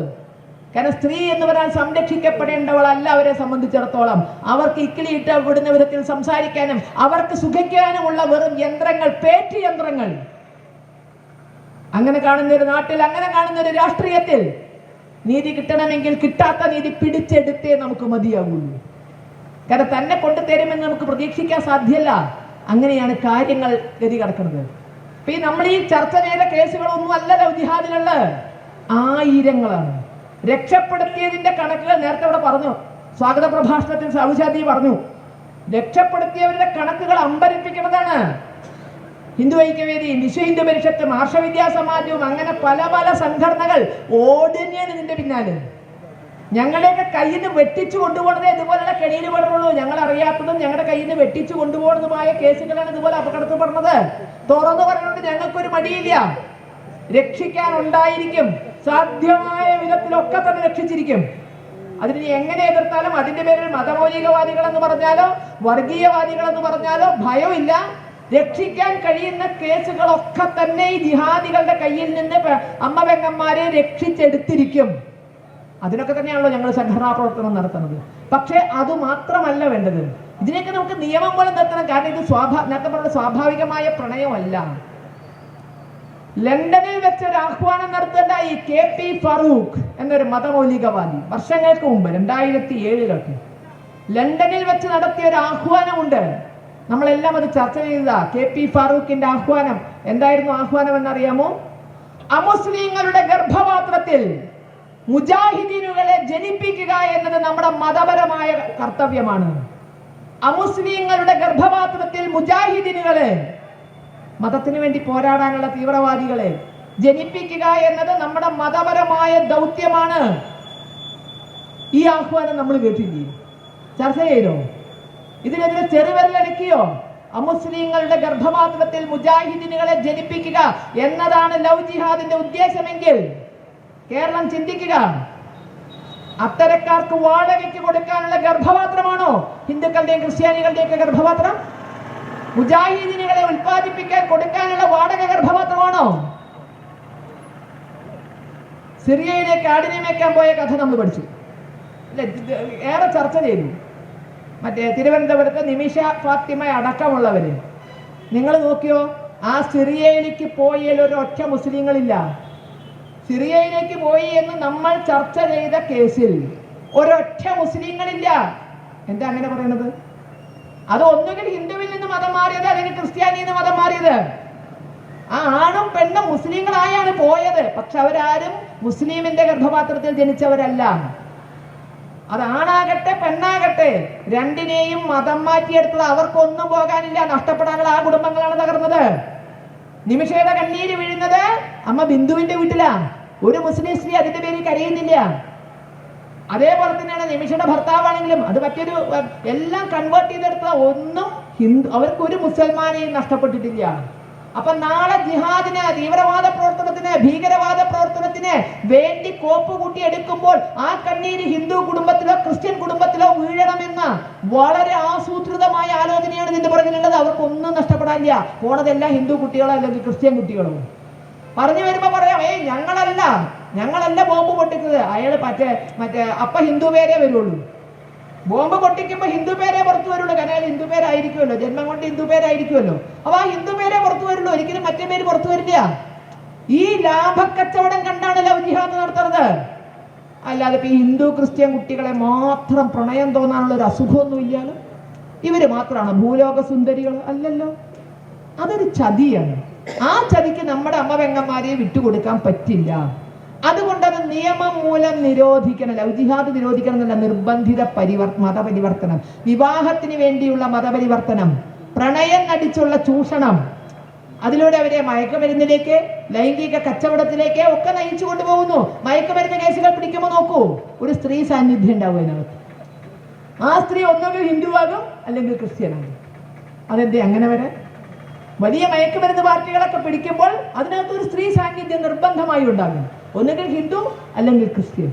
കാരണം സ്ത്രീ എന്ന് പറഞ്ഞാൽ സംരക്ഷിക്കപ്പെടേണ്ടവളല്ല. അവരെ സംബന്ധിച്ചിടത്തോളം അവർക്ക് ഇക്കിളിയിട്ട് വിടുന്ന വിധത്തിൽ സംസാരിക്കാനും അവർക്ക് സുഖിക്കാനുമുള്ള വെറും യന്ത്രങ്ങൾ, പേറ്റ് യന്ത്രങ്ങൾ. അങ്ങനെ കാണുന്ന ഒരു നാട്ടിൽ, അങ്ങനെ കാണുന്ന ഒരു രാഷ്ട്രീയത്തിൽ നീതി കിട്ടണമെങ്കിൽ കിട്ടാത്ത നീതി പിടിച്ചെടുത്തേ നമുക്ക് മതിയാവുള്ളൂ. കാരണം തന്നെ കൊണ്ടു തരുമെന്ന് നമുക്ക് പ്രതീക്ഷിക്കാൻ സാധ്യമല്ല. അങ്ങനെയാണ് കാര്യങ്ങൾ ഗതി കടക്കുന്നത്. ഇപ്പൊ നമ്മൾ ഈ ചർച്ച ചെയ്ത കേസുകളൊന്നും അല്ല ലവ് ജിഹാദിലുള്ള, ആയിരങ്ങളാണ്. രക്ഷപ്പെടുത്തിയതിന്റെ കണക്കുകൾ നേരത്തെ ഇവിടെ പറഞ്ഞു, സ്വാഗത പ്രഭാഷണത്തിൽ സൗഷാദി പറഞ്ഞു. രക്ഷപ്പെടുത്തിയവരുടെ കണക്കുകൾ അമ്പരിപ്പിക്കുന്നതാണ്. ഹിന്ദു ഐക്യവേദിയും വിശ്വ ഹിന്ദു പരിഷത്തും ആർഷവിദ്യാ സമാജവും അങ്ങനെ പല പല സംഘടനകൾ ഓടുന്നതാണ് ഇതിന്റെ പിന്നാലെ. ഞങ്ങളുടെയൊക്കെ കയ്യിൽ നിന്ന് വെട്ടിച്ചു കൊണ്ടുപോകുന്നത് ഇതുപോലുള്ള കെണിയിൽ പെടുള്ളൂ. ഞങ്ങൾ അറിയാത്തതും ഞങ്ങളുടെ കയ്യിൽ നിന്ന് വെട്ടിച്ചു കൊണ്ടുപോകുന്നതുമായ കേസുകളാണ് ഇതുപോലെ അപകടത്തിൽപ്പെടുന്നത്. തുറന്നു പറഞ്ഞുകൊണ്ട് ഞങ്ങൾക്കൊരു മടിയില്ല. രക്ഷിക്കാനുണ്ടായിരിക്കും, സാധ്യമായ വിധത്തിലൊക്കെ തന്നെ രക്ഷിച്ചിരിക്കും. അതിന് എങ്ങനെ എതിർത്താലും അതിന്റെ പേരിൽ മതമൗലികവാദികൾ എന്ന് പറഞ്ഞാലോ വർഗീയവാദികൾ എന്ന് പറഞ്ഞാലോ ഭയമില്ല. രക്ഷിക്കാൻ കഴിയുന്ന കേസുകളൊക്കെ തന്നെ ഈ ജിഹാദികളുടെ കയ്യിൽ നിന്ന് അമ്മ പെങ്ങന്മാരെ രക്ഷിച്ചെടുത്തിരിക്കും. അതിനൊക്കെ തന്നെയാണല്ലോ ഞങ്ങൾ സംഘടനാ പ്രവർത്തനം നടത്തുന്നത്. പക്ഷെ അത് മാത്രമല്ല വേണ്ടത്, ഇതിനൊക്കെ നമുക്ക് നിയമം പോലെ നിർത്തണം. കാരണം ഇത് നേരത്തെ പറഞ്ഞ സ്വാഭാവികമായ പ്രണയമല്ല. ലണ്ടനിൽ വെച്ചൊരു ആഹ്വാനം നടത്തേണ്ട ഈ KP ഫറൂഖ് എന്നൊരു മതമൗലികവാദി വർഷങ്ങൾക്ക് മുമ്പ് 2007 ലണ്ടനിൽ വെച്ച് നടത്തിയ ഒരു ആഹ്വാനമുണ്ട്. നമ്മളെല്ലാം അത് ചർച്ച ചെയ്തതാ. KP ഫറൂഖിന്റെ ആഹ്വാനം എന്തായിരുന്നു? ആഹ്വാനം എന്നറിയാമോ? അമുസ്ലിങ്ങളുടെ ഗർഭപാത്രത്തിൽ മുജാഹിദീനുകളെ ജനിപ്പിക്കുക എന്നത് നമ്മുടെ മതപരമായ കർത്തവ്യമാണ്. അമുസ്ലിങ്ങളുടെ ഗർഭപാത്രത്തിൽ മുജാഹിദീനുകളെ, മതത്തിന് വേണ്ടി പോരാടാനുള്ള തീവ്രവാദികളെ ജനിപ്പിക്കുക എന്നത് നമ്മുടെ മതപരമായ ദൗത്യമാണ്. ഈ ആഹ്വാനം നമ്മൾ കേട്ടില്ലേ? ചർച്ച ചെയ്തോ? ഇതിനെതിരെ ചെറുവിരലടിക്കുകയോ? അമുസ്ലിങ്ങളുടെ ഗർഭപാത്രത്തിൽ മുജാഹിദീനുകളെ ജനിപ്പിക്കുക എന്നതാണ് ലവ് ജിഹാദിന്റെ ഉദ്ദേശമെങ്കിൽ കേരളം ചിന്തിക്കുക. അത്തരക്കാർക്ക് വാടകയ്ക്ക് കൊടുക്കാനുള്ള ഗർഭപാത്രമാണോ ഹിന്ദുക്കളുടെയും ക്രിസ്ത്യാനികളുടെയും ഒക്കെ ഗർഭപാത്രം? മുജാഹിദീനുകളെ ഉൽപ്പാദിപ്പിക്കാൻ കൊടുക്കാനുള്ള വാടക ഗർഭപാത്രമാണോ? സിറിയയിലേക്ക് ആടിനെ മേയ്ക്കാൻ പോയ കഥ നമ്മൾ പഠിച്ചു അല്ലെ? ഏറെ ചർച്ച ചെയ്തു. മറ്റേ തിരുവനന്തപുരത്ത് നിമിഷ ഫാത്തിമ അടക്കമുള്ളവര്. നിങ്ങൾ നോക്കിയോ, ആ സിറിയയിലേക്ക് പോയതിൽ ഒരു ഒറ്റ മുസ്ലിങ്ങളില്ല. സിറിയയിലേക്ക് പോയി എന്ന് നമ്മൾ ചർച്ച ചെയ്ത കേസിൽ ഒരൊറ്റ മുസ്ലിങ്ങളില്ല. എന്താ അങ്ങനെ പറയുന്നത്? അത് ഒന്നുകിൽ ഹിന്ദുവിൽ നിന്ന് മതം മാറിയത് അല്ലെങ്കിൽ ക്രിസ്ത്യാനിയിൽ നിന്ന് മതം മാറിയത്. ആ ആണും പെണ്ണും മുസ്ലിങ്ങളായാണ് പോയത്. പക്ഷെ അവരാരും മുസ്ലിമിന്റെ ഗർഭപാത്രത്തിൽ ജനിച്ചവരല്ല. അത് ആണാകട്ടെ പെണ്ണാകട്ടെ രണ്ടിനെയും മതം മാറ്റിയെടുത്തത്. അവർക്കൊന്നും പോകാനില്ല, നഷ്ടപ്പെടാനുള്ള ആ കുടുംബങ്ങളാണ് തകർന്നത്. നിമിഷയുടെ കണ്ണീര് വീഴുന്നത് അമ്മ ബിന്ദുവിന്റെ വീട്ടിലാ. ഒരു മുസ്ലിം സ്ത്രീ അതിന്റെ പേരിൽ കരയുന്നില്ല. അതേപോലെ തന്നെയാണ് നിമിഷയുടെ ഭർത്താവാണെങ്കിലും അത് മറ്റൊരു എല്ലാം കൺവേർട്ട് ചെയ്തെടുത്ത ഒന്നും അവർക്കൊരു മുസൽമാനെയും നഷ്ടപ്പെട്ടിട്ടില്ല. അപ്പൊ നാളെ ജിഹാദിന്, തീവ്രവാദ പ്രവർത്തനത്തിന്, ഭീകരവാദ പ്രവർത്തനത്തിന് വേണ്ടി കോപ്പ് കൂട്ടി എടുക്കുമ്പോൾ ആ കണ്ണീര് ഹിന്ദു കുടുംബത്തിലോ ക്രിസ്ത്യൻ കുടുംബത്തിലോ വീഴണമെന്ന വളരെ ആസൂത്രിതമായ ആലോചനയാണ് ഇതിന്റെ പുറകിലുള്ളത്. അവർക്കൊന്നും നഷ്ടപ്പെടാനില്ല. പോണതെല്ലാം ഹിന്ദു കുട്ടികളോ അല്ലെങ്കിൽ ക്രിസ്ത്യൻ കുട്ടികളോ. പറഞ്ഞു വരുമ്പോ പറയാം, ഞങ്ങളല്ല ബോംബ് പൊട്ടിച്ചത്. അയാൾ മറ്റേ അപ്പ ഹിന്ദു പേരേ വരുള്ളൂ. ബോംബ് പൊട്ടിക്കുമ്പോ ഹിന്ദു പേരെ പുറത്തു വരുള്ളൂ. കാരണം അയാൾ ഹിന്ദു പേരായിരിക്കുമല്ലോ, ജന്മം കൊണ്ട് ഹിന്ദു പേരായിരിക്കുമല്ലോ. അപ്പൊ ആ ഹിന്ദു പേരെ പുറത്തു വരുള്ളൂ, ഒരിക്കലും മറ്റേ പേര് പുറത്തു വരില്ല. ഈ ലാഭക്കച്ചവടം കണ്ടാണ് ലവ് ജിഹാദ് നടത്തുന്നത്. അല്ലാതെ ഇപ്പൊ ഈ ഹിന്ദു ക്രിസ്ത്യൻ കുട്ടികളെ മാത്രം പ്രണയം തോന്നാനുള്ള ഒരു അസുഖമൊന്നും ഇല്ലാലോ. ഇവര് മാത്രമാണ് ഭൂലോക സുന്ദരികൾ അല്ലല്ലോ. അതൊരു ചതിയാണ്. ആ ചതിക്ക് നമ്മുടെ അമ്മ പെങ്ങന്മാരെ വിട്ടുകൊടുക്കാൻ പറ്റില്ല. അതുകൊണ്ട് അത് നിയമം മൂലം നിരോധിക്കണം. ലവ് ജിഹാദ് നിരോധിക്കണം എന്നല്ല, നിർബന്ധിത മതപരിവർത്തനം, വിവാഹത്തിന് വേണ്ടിയുള്ള മതപരിവർത്തനം, പ്രണയം നടിച്ചുള്ള ചൂഷണം, അതിലൂടെ അവരെ മയക്കുമരുന്നിലേക്ക്, ലൈംഗിക കച്ചവടത്തിലേക്ക് ഒക്കെ നയിച്ചു കൊണ്ടുപോകുന്നു. മയക്കുമരുന്ന് കേസുകൾ പിടിക്കുമ്പോൾ നോക്കൂ, ഒരു സ്ത്രീ സാന്നിധ്യം ഉണ്ടാവും അതിനകത്ത്. ആ സ്ത്രീ ഒന്നുകിൽ ഹിന്ദുവാകും അല്ലെങ്കിൽ ക്രിസ്ത്യനാകും. അതെന്തേ അങ്ങനെ വരെ? വലിയ മയക്കുമരുന്ന് പാർട്ടികളൊക്കെ പിടിക്കുമ്പോൾ അതിനകത്ത് ഒരു സ്ത്രീ സാന്നിധ്യം നിർബന്ധമായി ഉണ്ടാകും. ഒന്നുകിൽ ഹിന്ദു അല്ലെങ്കിൽ ക്രിസ്ത്യൻ.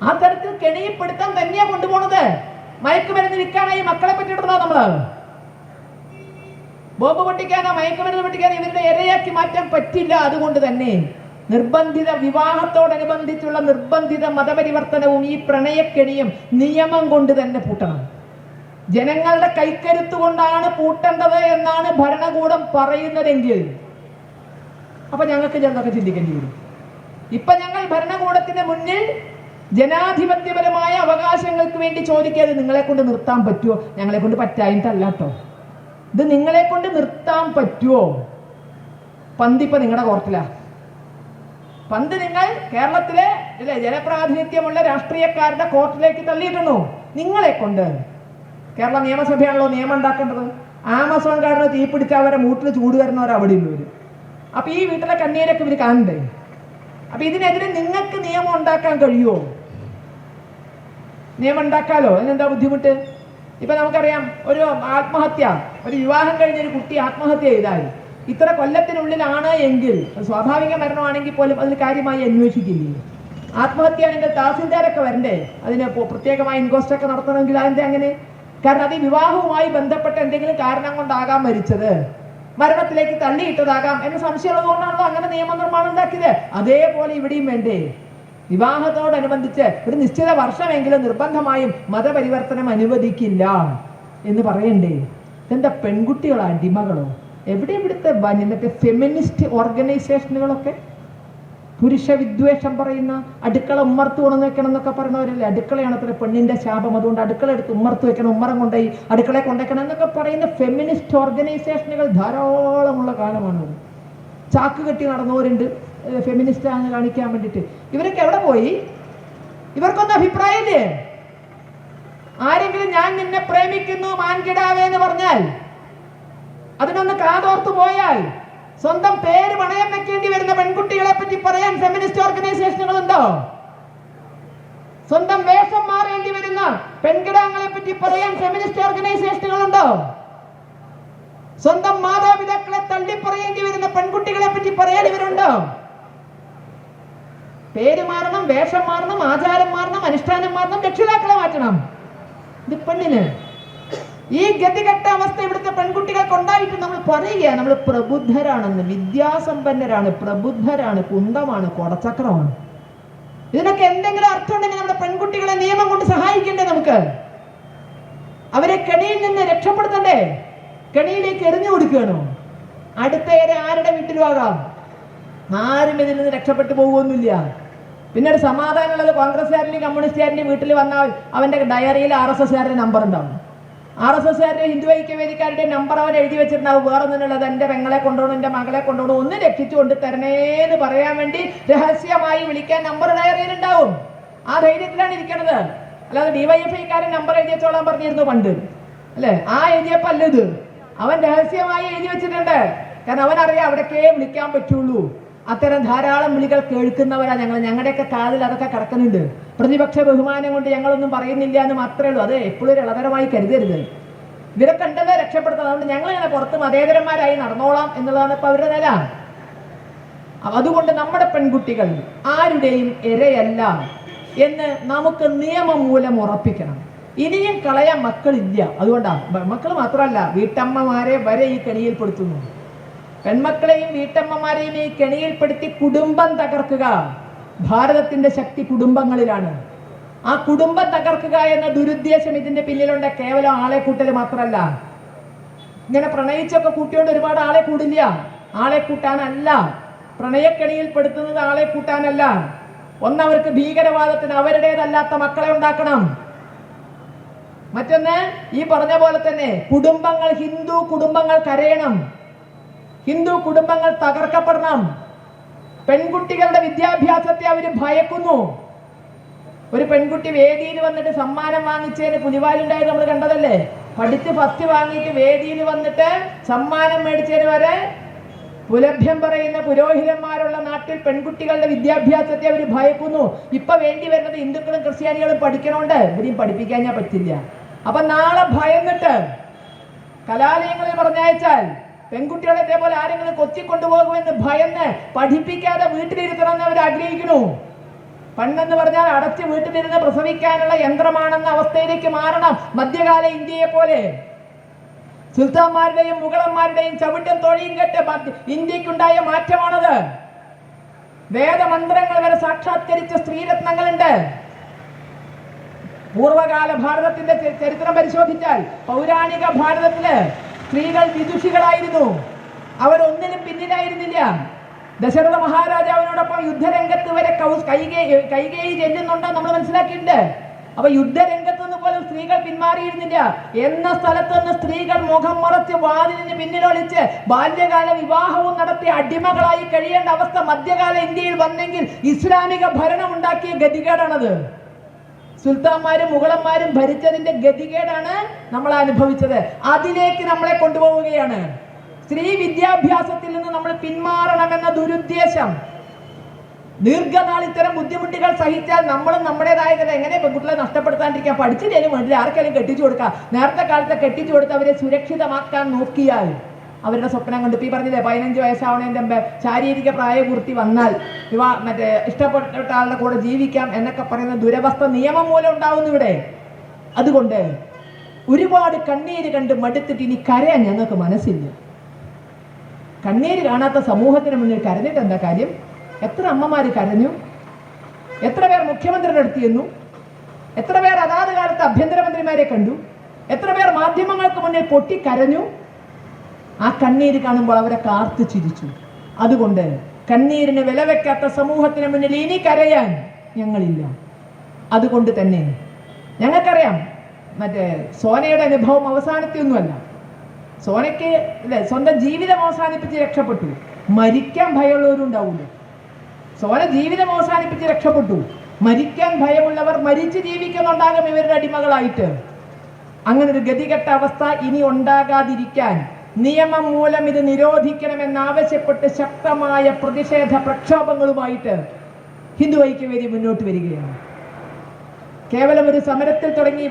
ആ തരത്തിൽ കെണിയിൽപ്പെടുത്താൻ തന്നെയാ കൊണ്ടുപോണത്. മയക്കുമരുന്ന് വിൽക്കാനായി മക്കളെ പറ്റിയിട്ടതാ നമ്മള്. ബോംബ് പൊട്ടിക്കാനോ മയക്കുമരുന്ന് പൊട്ടിക്കാനോ ഇവരുടെ ഇരയാക്കി മാറ്റാൻ പറ്റില്ല. അതുകൊണ്ട് തന്നെ നിർബന്ധിത വിവാഹത്തോടനുബന്ധിച്ചുള്ള നിർബന്ധിത മതപരിവർത്തനവും ഈ പ്രണയക്കെണിയും നിയമം കൊണ്ട് തന്നെ പൂട്ടണം. ജനങ്ങളുടെ കൈക്കരുത്ത് കൊണ്ടാണ് പൂട്ടേണ്ടത് എന്നാണ് ഭരണകൂടം പറയുന്നതെങ്കിൽ അപ്പൊ ഞങ്ങൾക്ക് ഞങ്ങൾക്ക് ചിന്തിക്കേണ്ടി വരും. ഇപ്പൊ ഞങ്ങൾ ഭരണകൂടത്തിന് മുന്നിൽ ജനാധിപത്യപരമായ അവകാശങ്ങൾക്ക് വേണ്ടി ചോദിക്കാതെ നിങ്ങളെ കൊണ്ട് നിർത്താൻ പറ്റുമോ? ഞങ്ങളെ കൊണ്ട് പറ്റായിട്ടല്ല കേട്ടോ, ഇത് നിങ്ങളെ കൊണ്ട് നിർത്താൻ പറ്റുമോ? പന്തിപ്പോ നിങ്ങളുടെ കോർട്ടിലാ. പന്ത് നിങ്ങൾ കേരളത്തിലെ ജനപ്രാതിനിധ്യമുള്ള രാഷ്ട്രീയക്കാരുടെ കോർട്ടിലേക്ക് തള്ളിയിട്ടുണ്ടോ? നിങ്ങളെ കൊണ്ട്. കേരള നിയമസഭയാണല്ലോ നിയമം ഉണ്ടാക്കേണ്ടത്. ആമസോൺകാരന് തീപിടിച്ച അവരെ മൂട്ടിൽ ചൂട് വരുന്നവർ അവിടെ ഉള്ളവര്. അപ്പൊ ഈ വീട്ടിലെ കണ്ണീരൊക്കെ ഇവര് കാണണ്ടേ? അപ്പൊ ഇതിനെതിരെ നിങ്ങൾക്ക് നിയമം ഉണ്ടാക്കാൻ കഴിയുമോ? നിയമം ഉണ്ടാക്കാലോ, അതിനെന്താ ബുദ്ധിമുട്ട്? ഇപ്പൊ നമുക്കറിയാം, ഒരു ആത്മഹത്യ, ഒരു വിവാഹം കഴിഞ്ഞൊരു കുട്ടി ആത്മഹത്യ ചെയ്താൽ ഇത്ര കൊല്ലത്തിനുള്ളിലാണ് എങ്കിൽ, സ്വാഭാവിക മരണമാണെങ്കിൽ പോലും അതിന് കാര്യമായി അന്വേഷിക്കില്ലേ? ആത്മഹത്യയാണെങ്കിൽ തഹസിൽദാരൊക്കെ വരണ്ടേ? അതിന് പ്രത്യേകമായ ഇൻക്വസ്റ്റ് ഒക്കെ നടത്തണമെങ്കിൽ അതിന്റെ അങ്ങനെ. കാരണം അത് ഈ വിവാഹവുമായി ബന്ധപ്പെട്ട എന്തെങ്കിലും കാരണം കൊണ്ടാകാം മരിച്ചത്, മരണത്തിലേക്ക് തള്ളിയിട്ടതാകാം എന്ന സംശയമുള്ളത് കൊണ്ടാണല്ലോ അങ്ങനെ നിയമനിർമ്മാണം ഉണ്ടാക്കിയത്. അതേപോലെ ഇവിടെയും വേണ്ടേ? വിവാഹത്തോടനുബന്ധിച്ച് ഒരു നിശ്ചിത വർഷമെങ്കിലും നിർബന്ധമായും മതപരിവർത്തനം അനുവദിക്കില്ല എന്ന് പറയണ്ടേ? എന്താ പെൺകുട്ടികളോ അടിമകളോ? എവിടെ ഇവിടുത്തെ മറ്റേ ഫെമിനിസ്റ്റ് ഓർഗനൈസേഷനുകളൊക്കെ പുരുഷ വിദ്വേഷം പറയുന്ന, അടുക്കള ഉമ്മർത്ത് കൊണ്ടു വെക്കണം എന്നൊക്കെ പറയുന്നവരല്ലേ? അടുക്കളയാണ് അത്ര പെണ്ണിന്റെ ശാപം, അതുകൊണ്ട് അടുക്കള എടുത്ത് ഉമ്മർത്ത് വെക്കണം, ഉമ്മറം കൊണ്ടുപോയി അടുക്കളയെ കൊണ്ടുവയ്ക്കണം എന്നൊക്കെ പറയുന്ന ഫെമിനിസ്റ്റ് ഓർഗനൈസേഷനുകൾ ധാരാളമുള്ള കാലമാണ്. ചാക്ക് കെട്ടി നടന്നവരുണ്ട് ഫെമിനിസ്റ്റ് ആണെന്ന് കാണിക്കാൻ വേണ്ടിയിട്ട്. ഇവരൊക്കെ എവിടെ പോയി? ഇവർക്കൊന്നും അഭിപ്രായമില്ലേ? ആരെങ്കിലും ഞാൻ നിന്നെ പ്രേമിക്കുന്നു മാൻകിടാവേ എന്ന് പറഞ്ഞാൽ അതിനൊന്ന് കാതോർത്തു പോയാൽ സ്വന്തം പേര് പണയം വെക്കേണ്ടി വരുന്ന പെൺകുട്ടികളെ പറ്റി പറയാൻ ഫെമിനിസ്റ്റ് ഓർഗനൈസേഷനുകളുണ്ടോ? സ്വന്തം വേഷം മാറേണ്ടി വരുന്ന പെൺകിടാങ്ങളെ പറ്റി പറയാൻ ഫെമിനിസ്റ്റ് ഓർഗനൈസേഷനുകളുണ്ടോ? സ്വന്തം മാതാപിതാക്കളെ തള്ളിപ്പറയേണ്ടി വരുന്ന പെൺകുട്ടികളെ പറ്റി പറയാൻ ഇവരുണ്ടോ? പേര് മാറണം, വേഷം മാറണം, ആചാരം മാറണം, അനുഷ്ഠാനം മാറണം, രക്ഷിതാക്കളെ മാറ്റണം. ഇത് പെണ്ണിന് ഈ ഗതികെട്ട അവസ്ഥ ഇവിടുത്തെ പെൺകുട്ടികൾക്ക് ഉണ്ടായിട്ട് നമ്മൾ പറയുക നമ്മൾ പ്രബുദ്ധരാണെന്ന്, വിദ്യാസമ്പന്നരാണ്, പ്രബുദ്ധരാണ്, കുന്തമാണ്, കൊടച്ചക്രമാണ്. ഇതിനൊക്കെ എന്തെങ്കിലും അർത്ഥം ഉണ്ടെങ്കിൽ നമ്മുടെ പെൺകുട്ടികളെ നിയമം കൊണ്ട് സഹായിക്കണ്ടേ? നമുക്ക് അവരെ കെണിയിൽ നിന്ന് രക്ഷപ്പെടുത്തണ്ടേ? കെണിയിലേക്ക് എറിഞ്ഞു കൊടുക്കുകയാണോ? അടുത്തേരെ ആരുടെ വീട്ടിലും ആകാം, ആരും ഇതിൽ നിന്ന് രക്ഷപ്പെട്ടു പോകുമൊന്നുമില്ല. പിന്നെ ഒരു സമാധാനമുള്ളത് കോൺഗ്രസ്സുകാരൻ്റെയും കമ്മ്യൂണിസ്റ്റുകാരൻ്റെയും വീട്ടിൽ വന്നാൽ അവന്റെ ഡയറിയിൽ RSSകാരുടെ നമ്പർ ഉണ്ടാവും. RSSകാരുടെ ഹിന്ദു ഐക്യവേദിക്കാരുടെ നമ്പർ അവൻ എഴുതി വെച്ചിട്ടുണ്ടാവും. വേറെ ഒന്നിനുള്ളത് എൻ്റെ പെങ്ങളെ കൊണ്ടുപോകണം, എൻ്റെ മകളെ കൊണ്ടുപോകണം, ഒന്ന് രക്ഷിച്ചു കൊണ്ട് തരണേന്ന് പറയാൻ വേണ്ടി രഹസ്യമായി വിളിക്കാൻ നമ്പർ ഡയറിയിൽ ഉണ്ടാവും. ആ ധൈര്യത്തിലാണ് ഇരിക്കണത്. അല്ലാതെ DYFIക്കാരൻ നമ്പർ എഴുതി വെച്ചോളാൻ പറഞ്ഞിരുന്നു പണ്ട്, അല്ലേ? ആ എഴുതിയപ്പോ അല്ല ഇത്, അവൻ രഹസ്യമായി എഴുതി വെച്ചിട്ടുണ്ട്. കാരണം അവനറിയാം അവിടേക്കേ വിളിക്കാൻ പറ്റുള്ളൂ. അത്തരം ധാരാളം വിളികൾ കേൾക്കുന്നവരാ ഞങ്ങൾ. ഞങ്ങളുടെയൊക്കെ കാതിൽ അതൊക്കെ കിടക്കുന്നുണ്ട്. പ്രതിപക്ഷ ബഹുമാനം കൊണ്ട് ഞങ്ങളൊന്നും പറയുന്നില്ല എന്ന് മാത്രമേ ഉള്ളൂ. അത് എപ്പോഴും ഒരു ഇളതരമായി കരുതരുത്. ഇവരൊക്കെ ഉണ്ടെന്ന് രക്ഷപ്പെടുത്തണം. അതുകൊണ്ട് ഞങ്ങൾ ഇങ്ങനെ പുറത്ത് മതേതരന്മാരായി നടന്നോളാം എന്നുള്ളതാണ് ഇപ്പൊ അവരുടെ നില. അതുകൊണ്ട് നമ്മുടെ പെൺകുട്ടികൾ ആരുടെയും ഇരയല്ല എന്ന് നമുക്ക് നിയമം മൂലം ഉറപ്പിക്കണം. ഇനിയും കളയാൻ മക്കളില്ല. അതുകൊണ്ടാണ് മക്കൾ മാത്രമല്ല വീട്ടമ്മമാരെ വരെ ഈ കെണിയിൽപ്പെടുത്തുന്നു. പെൺമക്കളെയും വീട്ടമ്മമാരെയും ഈ കെണിയിൽപ്പെടുത്തി കുടുംബം തകർക്കുക. ഭാരതത്തിന്റെ ശക്തി കുടുംബങ്ങളിലാണ്. ആ കുടുംബം തകർക്കുക എന്ന ദുരുദ്ദേശം ഇതിന്റെ പിന്നിലുണ്ട്. കേവലം ആളെ കൂട്ടൽ മാത്രമല്ല. ഇങ്ങനെ പ്രണയിച്ചൊക്കെ കൂട്ടിയോണ്ട് ഒരുപാട് ആളെ കൂടില്ല. ആളെ കൂട്ടാനല്ല പ്രണയക്കെണിയിൽപ്പെടുത്തുന്നത്, ആളെ കൂട്ടാനല്ല. ഒന്നവർക്ക് ഭീകരവാദത്തിന് അവരുടേതല്ലാത്ത മക്കളെ ഉണ്ടാക്കണം. മറ്റൊന്ന് ഈ പറഞ്ഞ പോലെ തന്നെ കുടുംബങ്ങൾ, ഹിന്ദു കുടുംബങ്ങൾ കരയണം, ഹിന്ദു കുടുംബങ്ങൾ തകർക്കപ്പെടണം. പെൺകുട്ടികളുടെ വിദ്യാഭ്യാസത്തെ അവർ ഭയക്കുന്നു. ഒരു പെൺകുട്ടി വേദിയിൽ വന്നിട്ട് സമ്മാനം വാങ്ങിച്ചതിന് പുലിവാലുണ്ടായത് നമ്മൾ കണ്ടതല്ലേ? പഠിച്ച് ഫസ്റ്റ് വാങ്ങിയിട്ട് വേദിയിൽ വന്നിട്ട് സമ്മാനം മേടിച്ചതിന് വരെ പുലഭ്യം പറയുന്ന പുരോഹിതന്മാരുള്ള നാട്ടിൽ പെൺകുട്ടികളുടെ വിദ്യാഭ്യാസത്തെ അവർ ഭയക്കുന്നു. ഇപ്പൊ വേണ്ടി വരുന്നത് ഹിന്ദുക്കളും ക്രിസ്ത്യാനികളും പഠിക്കണോണ്ട് ഇവരെയും പഠിപ്പിക്കാൻ പറ്റില്ല. അപ്പൊ നാളെ ഭയന്നിട്ട് കലാലയങ്ങളിൽ പറഞ്ഞയച്ചാൽ പെൺകുട്ടികളെ ഇതേപോലെ ആരെങ്കിലും കൊത്തിക്കൊണ്ടുപോകുമെന്ന് ഭയന്ന് പഠിപ്പിക്കാതെ വീട്ടിലിരുത്തണമെന്ന് അവർ ആഗ്രഹിക്കുന്നു. പണ്ടെന്ന് പറഞ്ഞാൽ അടച്ച് വീട്ടിലിരുന്ന് പ്രസവിക്കാനുള്ള യന്ത്രമാണെന്ന അവസ്ഥയിലേക്ക് മാറണം മധ്യകാല ഇന്ത്യയെ പോലെ. സുൽത്താന്മാരുടെയും മുഗളന്മാരുടെയും ചവിട്ടും തൊഴിയും കെട്ട് ഇന്ത്യക്കുണ്ടായ മാറ്റമാണത്. വേദമന്ത്രങ്ങൾ വരെ സാക്ഷാത്കരിച്ച സ്ത്രീരത്നങ്ങളുണ്ട്. പൂർവകാല ഭാരതത്തിന്റെ ചരിത്രം പരിശോധിച്ചാൽ പൗരാണിക ഭാരതത്തില് സ്ത്രീകൾ വിദുഷികളായിരുന്നു. അവരൊന്നിനും പിന്നിലായിരുന്നില്ല. ദശരഥ മഹാരാജാവിനോടൊപ്പം യുദ്ധരംഗത്ത് വരെ കൈകേയി ചെല്ലുന്നുണ്ടോ നമ്മൾ മനസ്സിലാക്കിയിട്ടുണ്ട്. അപ്പൊ യുദ്ധരംഗത്ത് നിന്ന് പോലും സ്ത്രീകൾ പിന്മാറിയിരുന്നില്ല. എന്ന സ്ഥലത്ത് നിന്ന് സ്ത്രീകൾ മുഖം മറച്ച് വാതിലിന് പിന്നിലൊളിച്ച് ബാല്യകാല വിവാഹവും നടത്തി അടിമകളായി കഴിയേണ്ട അവസ്ഥ മധ്യകാല ഇന്ത്യയിൽ വന്നെങ്കിൽ ഇസ്ലാമിക ഭരണം ഉണ്ടാക്കിയ ഗതികേടാണത്. സുൽത്താന്മാരും മുഗളന്മാരും ഭരിച്ചതിന്റെ ഗതികേടാണ് നമ്മൾ അനുഭവിച്ചത്. അതിലേക്ക് നമ്മളെ കൊണ്ടുപോവുകയാണ്. സ്ത്രീ വിദ്യാഭ്യാസത്തിൽ നിന്ന് നമ്മൾ പിന്മാറണമെന്ന ദുരുദ്ദേശം. ദീർഘനാൾ ഇത്തരം ബുദ്ധിമുട്ടുകൾ സഹിച്ചാൽ നമ്മളും നമ്മുടേതായ എങ്ങനെ പെൺകുട്ടികളെ നഷ്ടപ്പെടുത്താണ്ടിരിക്കാൻ, പഠിച്ചില്ലേലും വേണ്ടില്ല ആർക്കെങ്കിലും കെട്ടിച്ചു കൊടുക്കാം. നേരത്തെ കാലത്ത് കെട്ടിച്ചു കൊടുത്ത് അവരെ സുരക്ഷിതമാക്കാൻ നോക്കിയാൽ അവരുടെ സ്വപ്നം കണ്ടു. ഈ പറഞ്ഞില്ലേ 15 വയസ്സാവണേന്റെ ശാരീരിക പ്രായപൂർത്തി വന്നാൽ ഇഷ്ടപ്പെട്ട ആളുടെ കൂടെ ജീവിക്കാം എന്നൊക്കെ പറയുന്ന ദുരവസ്ഥ നിയമം മൂലം ഉണ്ടാവുന്നു ഇവിടെ. അതുകൊണ്ട് ഒരുപാട് കണ്ണീര് കണ്ട് മടുത്തിട്ട് ഇനി കരയാൻ ഞങ്ങൾക്ക് മനസ്സില്ല. കണ്ണീര് കാണാത്ത സമൂഹത്തിന് മുന്നിൽ കരഞ്ഞിട്ട് എന്താ കാര്യം? എത്ര അമ്മമാര് കരഞ്ഞു, എത്ര പേർ മുഖ്യമന്ത്രിയുടെ അടുത്ത് ചെന്നു, എത്ര പേർ അതാത് കാലത്ത് ആഭ്യന്തരമന്ത്രിമാരെ കണ്ടു, എത്ര പേർ മാധ്യമങ്ങൾക്ക് മുന്നിൽ പൊട്ടിക്കരഞ്ഞു. ആ കണ്ണീര് കാണുമ്പോൾ അവരെ കാർത്തു ചിരിച്ചു. അതുകൊണ്ട് കണ്ണീരിന് വില വെക്കാത്ത സമൂഹത്തിന് മുന്നിൽ ഇനി കരയാൻ ഞങ്ങളില്ല. അതുകൊണ്ട് തന്നെ ഞങ്ങൾക്കറിയാം സോനയുടെ അനുഭവം അവസാനത്തെയൊന്നുമല്ല. സോനയ്ക്ക് സ്വന്തം ജീവിതം അവസാനിപ്പിച്ച് രക്ഷപ്പെട്ടു. മരിക്കാൻ ഭയമുള്ളവരുണ്ടാവില്ല. സോന ജീവിതം അവസാനിപ്പിച്ച് രക്ഷപ്പെട്ടു. മരിക്കാൻ ഭയമുള്ളവർ മരിച്ചു ജീവിക്കുന്നുണ്ടാകും ഇവരുടെ അടിമകളായിട്ട്. അങ്ങനെ ഒരു ഗതികെട്ട അവസ്ഥ ഇനി ഉണ്ടാകാതിരിക്കാൻ നിയമം മൂലം ഇത് നിരോധിക്കണമെന്നാവശ്യപ്പെട്ട് ശക്തമായ പ്രതിഷേധ പ്രക്ഷോഭങ്ങളുമായിട്ട് ഹിന്ദു ഐക്യവേദി മുന്നോട്ട് വരികയാണ്. കേവലം ഒരു സമരത്തിൽ തുടങ്ങി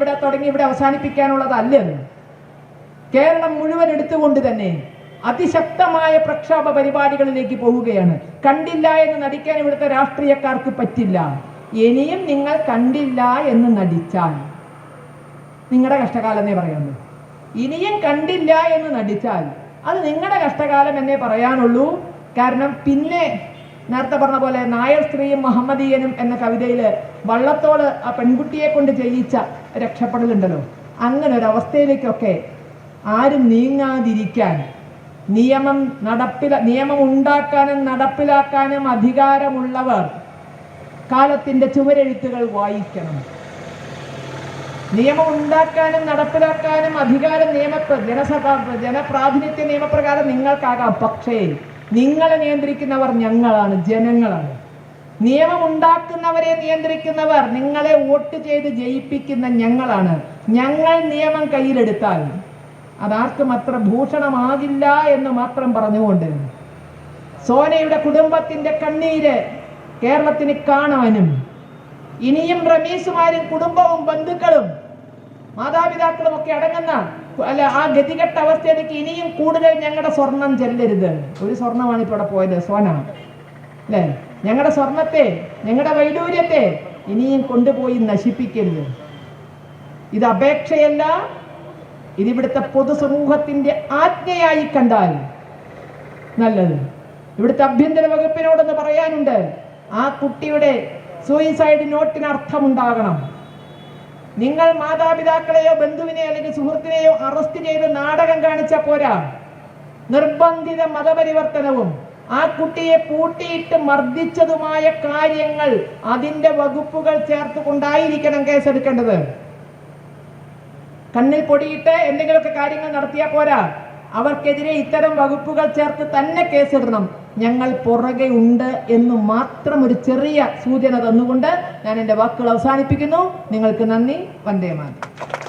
ഇവിടെ അവസാനിപ്പിക്കാനുള്ളതല്ല. കേരളം മുഴുവൻ എടുത്തുകൊണ്ട് തന്നെ അതിശക്തമായ പ്രക്ഷോഭ പരിപാടികളിലേക്ക് പോവുകയാണ്. കണ്ടില്ല എന്ന് നടിക്കാൻ ഇവിടുത്തെ രാഷ്ട്രീയക്കാർക്ക് പറ്റില്ല. ഇനിയും നിങ്ങൾ കണ്ടില്ല എന്ന് നടിച്ചാൽ നിങ്ങളുടെ കഷ്ടകാലം എന്നേ പറയാനുള്ളൂ. ഇനിയും കണ്ടില്ല എന്ന് നടിച്ചാൽ അത് നിങ്ങളുടെ കഷ്ടകാലം എന്നേ പറയാനുള്ളൂ. കാരണം പിന്നെ നേരത്തെ പറഞ്ഞ പോലെ നായർ സ്ത്രീയും മുഹമ്മദീയനും എന്ന കവിതയില് വള്ളത്തോട് ആ പെൺകുട്ടിയെ കൊണ്ട് ചെയ്യിച്ച രക്ഷപ്പെടലുണ്ടല്ലോ, അങ്ങനെ ഒരു അവസ്ഥയിലേക്കൊക്കെ ആരും നീങ്ങാതിരിക്കാൻ നിയമം ഉണ്ടാക്കാനും നടപ്പിലാക്കാനും അധികാരമുള്ളവർ കാലത്തിന്റെ ചുവരെഴുത്തുകൾ വായിക്കണം. നിയമം ഉണ്ടാക്കാനും നടപ്പിലാക്കാനും അധികാരം ജനപ്രാതിനിധ്യ നിയമപ്രകാരം നിങ്ങൾക്കാകാം. പക്ഷേ നിങ്ങളെ നിയന്ത്രിക്കുന്നവർ ഞങ്ങളാണ്, ജനങ്ങളാണ്. നിയമം ഉണ്ടാക്കുന്നവരെ നിയന്ത്രിക്കുന്നവർ നിങ്ങളെ വോട്ട് ചെയ്ത് ജയിപ്പിക്കുന്ന ഞങ്ങളാണ്. ഞങ്ങൾ നിയമം കയ്യിലെടുത്താൽ അതാർക്കും അത്ര ഭൂഷണമാകില്ല എന്ന് മാത്രം പറഞ്ഞുകൊണ്ട് സോനയുടെ കുടുംബത്തിന്റെ കണ്ണീര് കേരളത്തിന് കാണാനും ഇനിയും റമീസുമാരും കുടുംബവും ബന്ധുക്കളും മാതാപിതാക്കളും ഒക്കെ അടങ്ങുന്ന ആ ഗതികെട്ട അവസ്ഥയിലേക്ക് ഇനിയും കൂടുതൽ ഞങ്ങളുടെ സ്വർണം ചെല്ലരുത്. ഒരു സ്വർണമാണ് ഇപ്പോൾ ഇവിടെ പോയത്, സോന അല്ലേ? ഞങ്ങളുടെ സ്വർണത്തെ, ഞങ്ങളുടെ വൈഡൂര്യത്തെ ഇനിയും കൊണ്ടുപോയി നശിപ്പിക്കരുത്. ഇത് അപേക്ഷയല്ല, ഇതിവിടുത്തെ പൊതുസമൂഹത്തിന്റെ ആജ്ഞയായി കണ്ടാൽ നല്ലത്. ഇവിടുത്തെ ആഭ്യന്തര വകുപ്പിനോടൊന്ന് പറയാനുണ്ട്, ആ കുട്ടിയുടെ സൂയിസൈഡ് നോട്ടിന് അർത്ഥമുണ്ടാകണം. നിങ്ങൾ മാതാപിതാക്കളെയോ ബന്ധുവിനെയോ അല്ലെങ്കിൽ സുഹൃത്തിനെയോ അറസ്റ്റ് ചെയ്ത് നാടകം കാണിച്ച പോരാ. നിർബന്ധിത മതപരിവർത്തനവും ആ കുട്ടിയെ പൂട്ടിയിട്ട് മർദ്ദിച്ചതുമായ കാര്യങ്ങൾ അതിന്റെ വകുപ്പുകൾ ചേർത്തുകൊണ്ടായിരിക്കണം കേസെടുക്കേണ്ടത്. കണ്ണിൽ പൊടിയിട്ട് എന്തെങ്കിലുമൊക്കെ കാര്യങ്ങൾ നടത്തിയാൽ പോരാ, അവർക്കെതിരെ ഇത്തരം വകുപ്പുകൾ ചേർത്ത് തന്നെ കേസിടണം. ഞങ്ങൾ പുറകെ ഉണ്ട് എന്ന് മാത്രം ഒരു ചെറിയ സൂചന തന്നുകൊണ്ട് ഞാൻ എൻ്റെ വാക്കുകൾ അവസാനിപ്പിക്കുന്നു. നിങ്ങൾക്ക് നന്ദി. വന്ദേ മാതരം.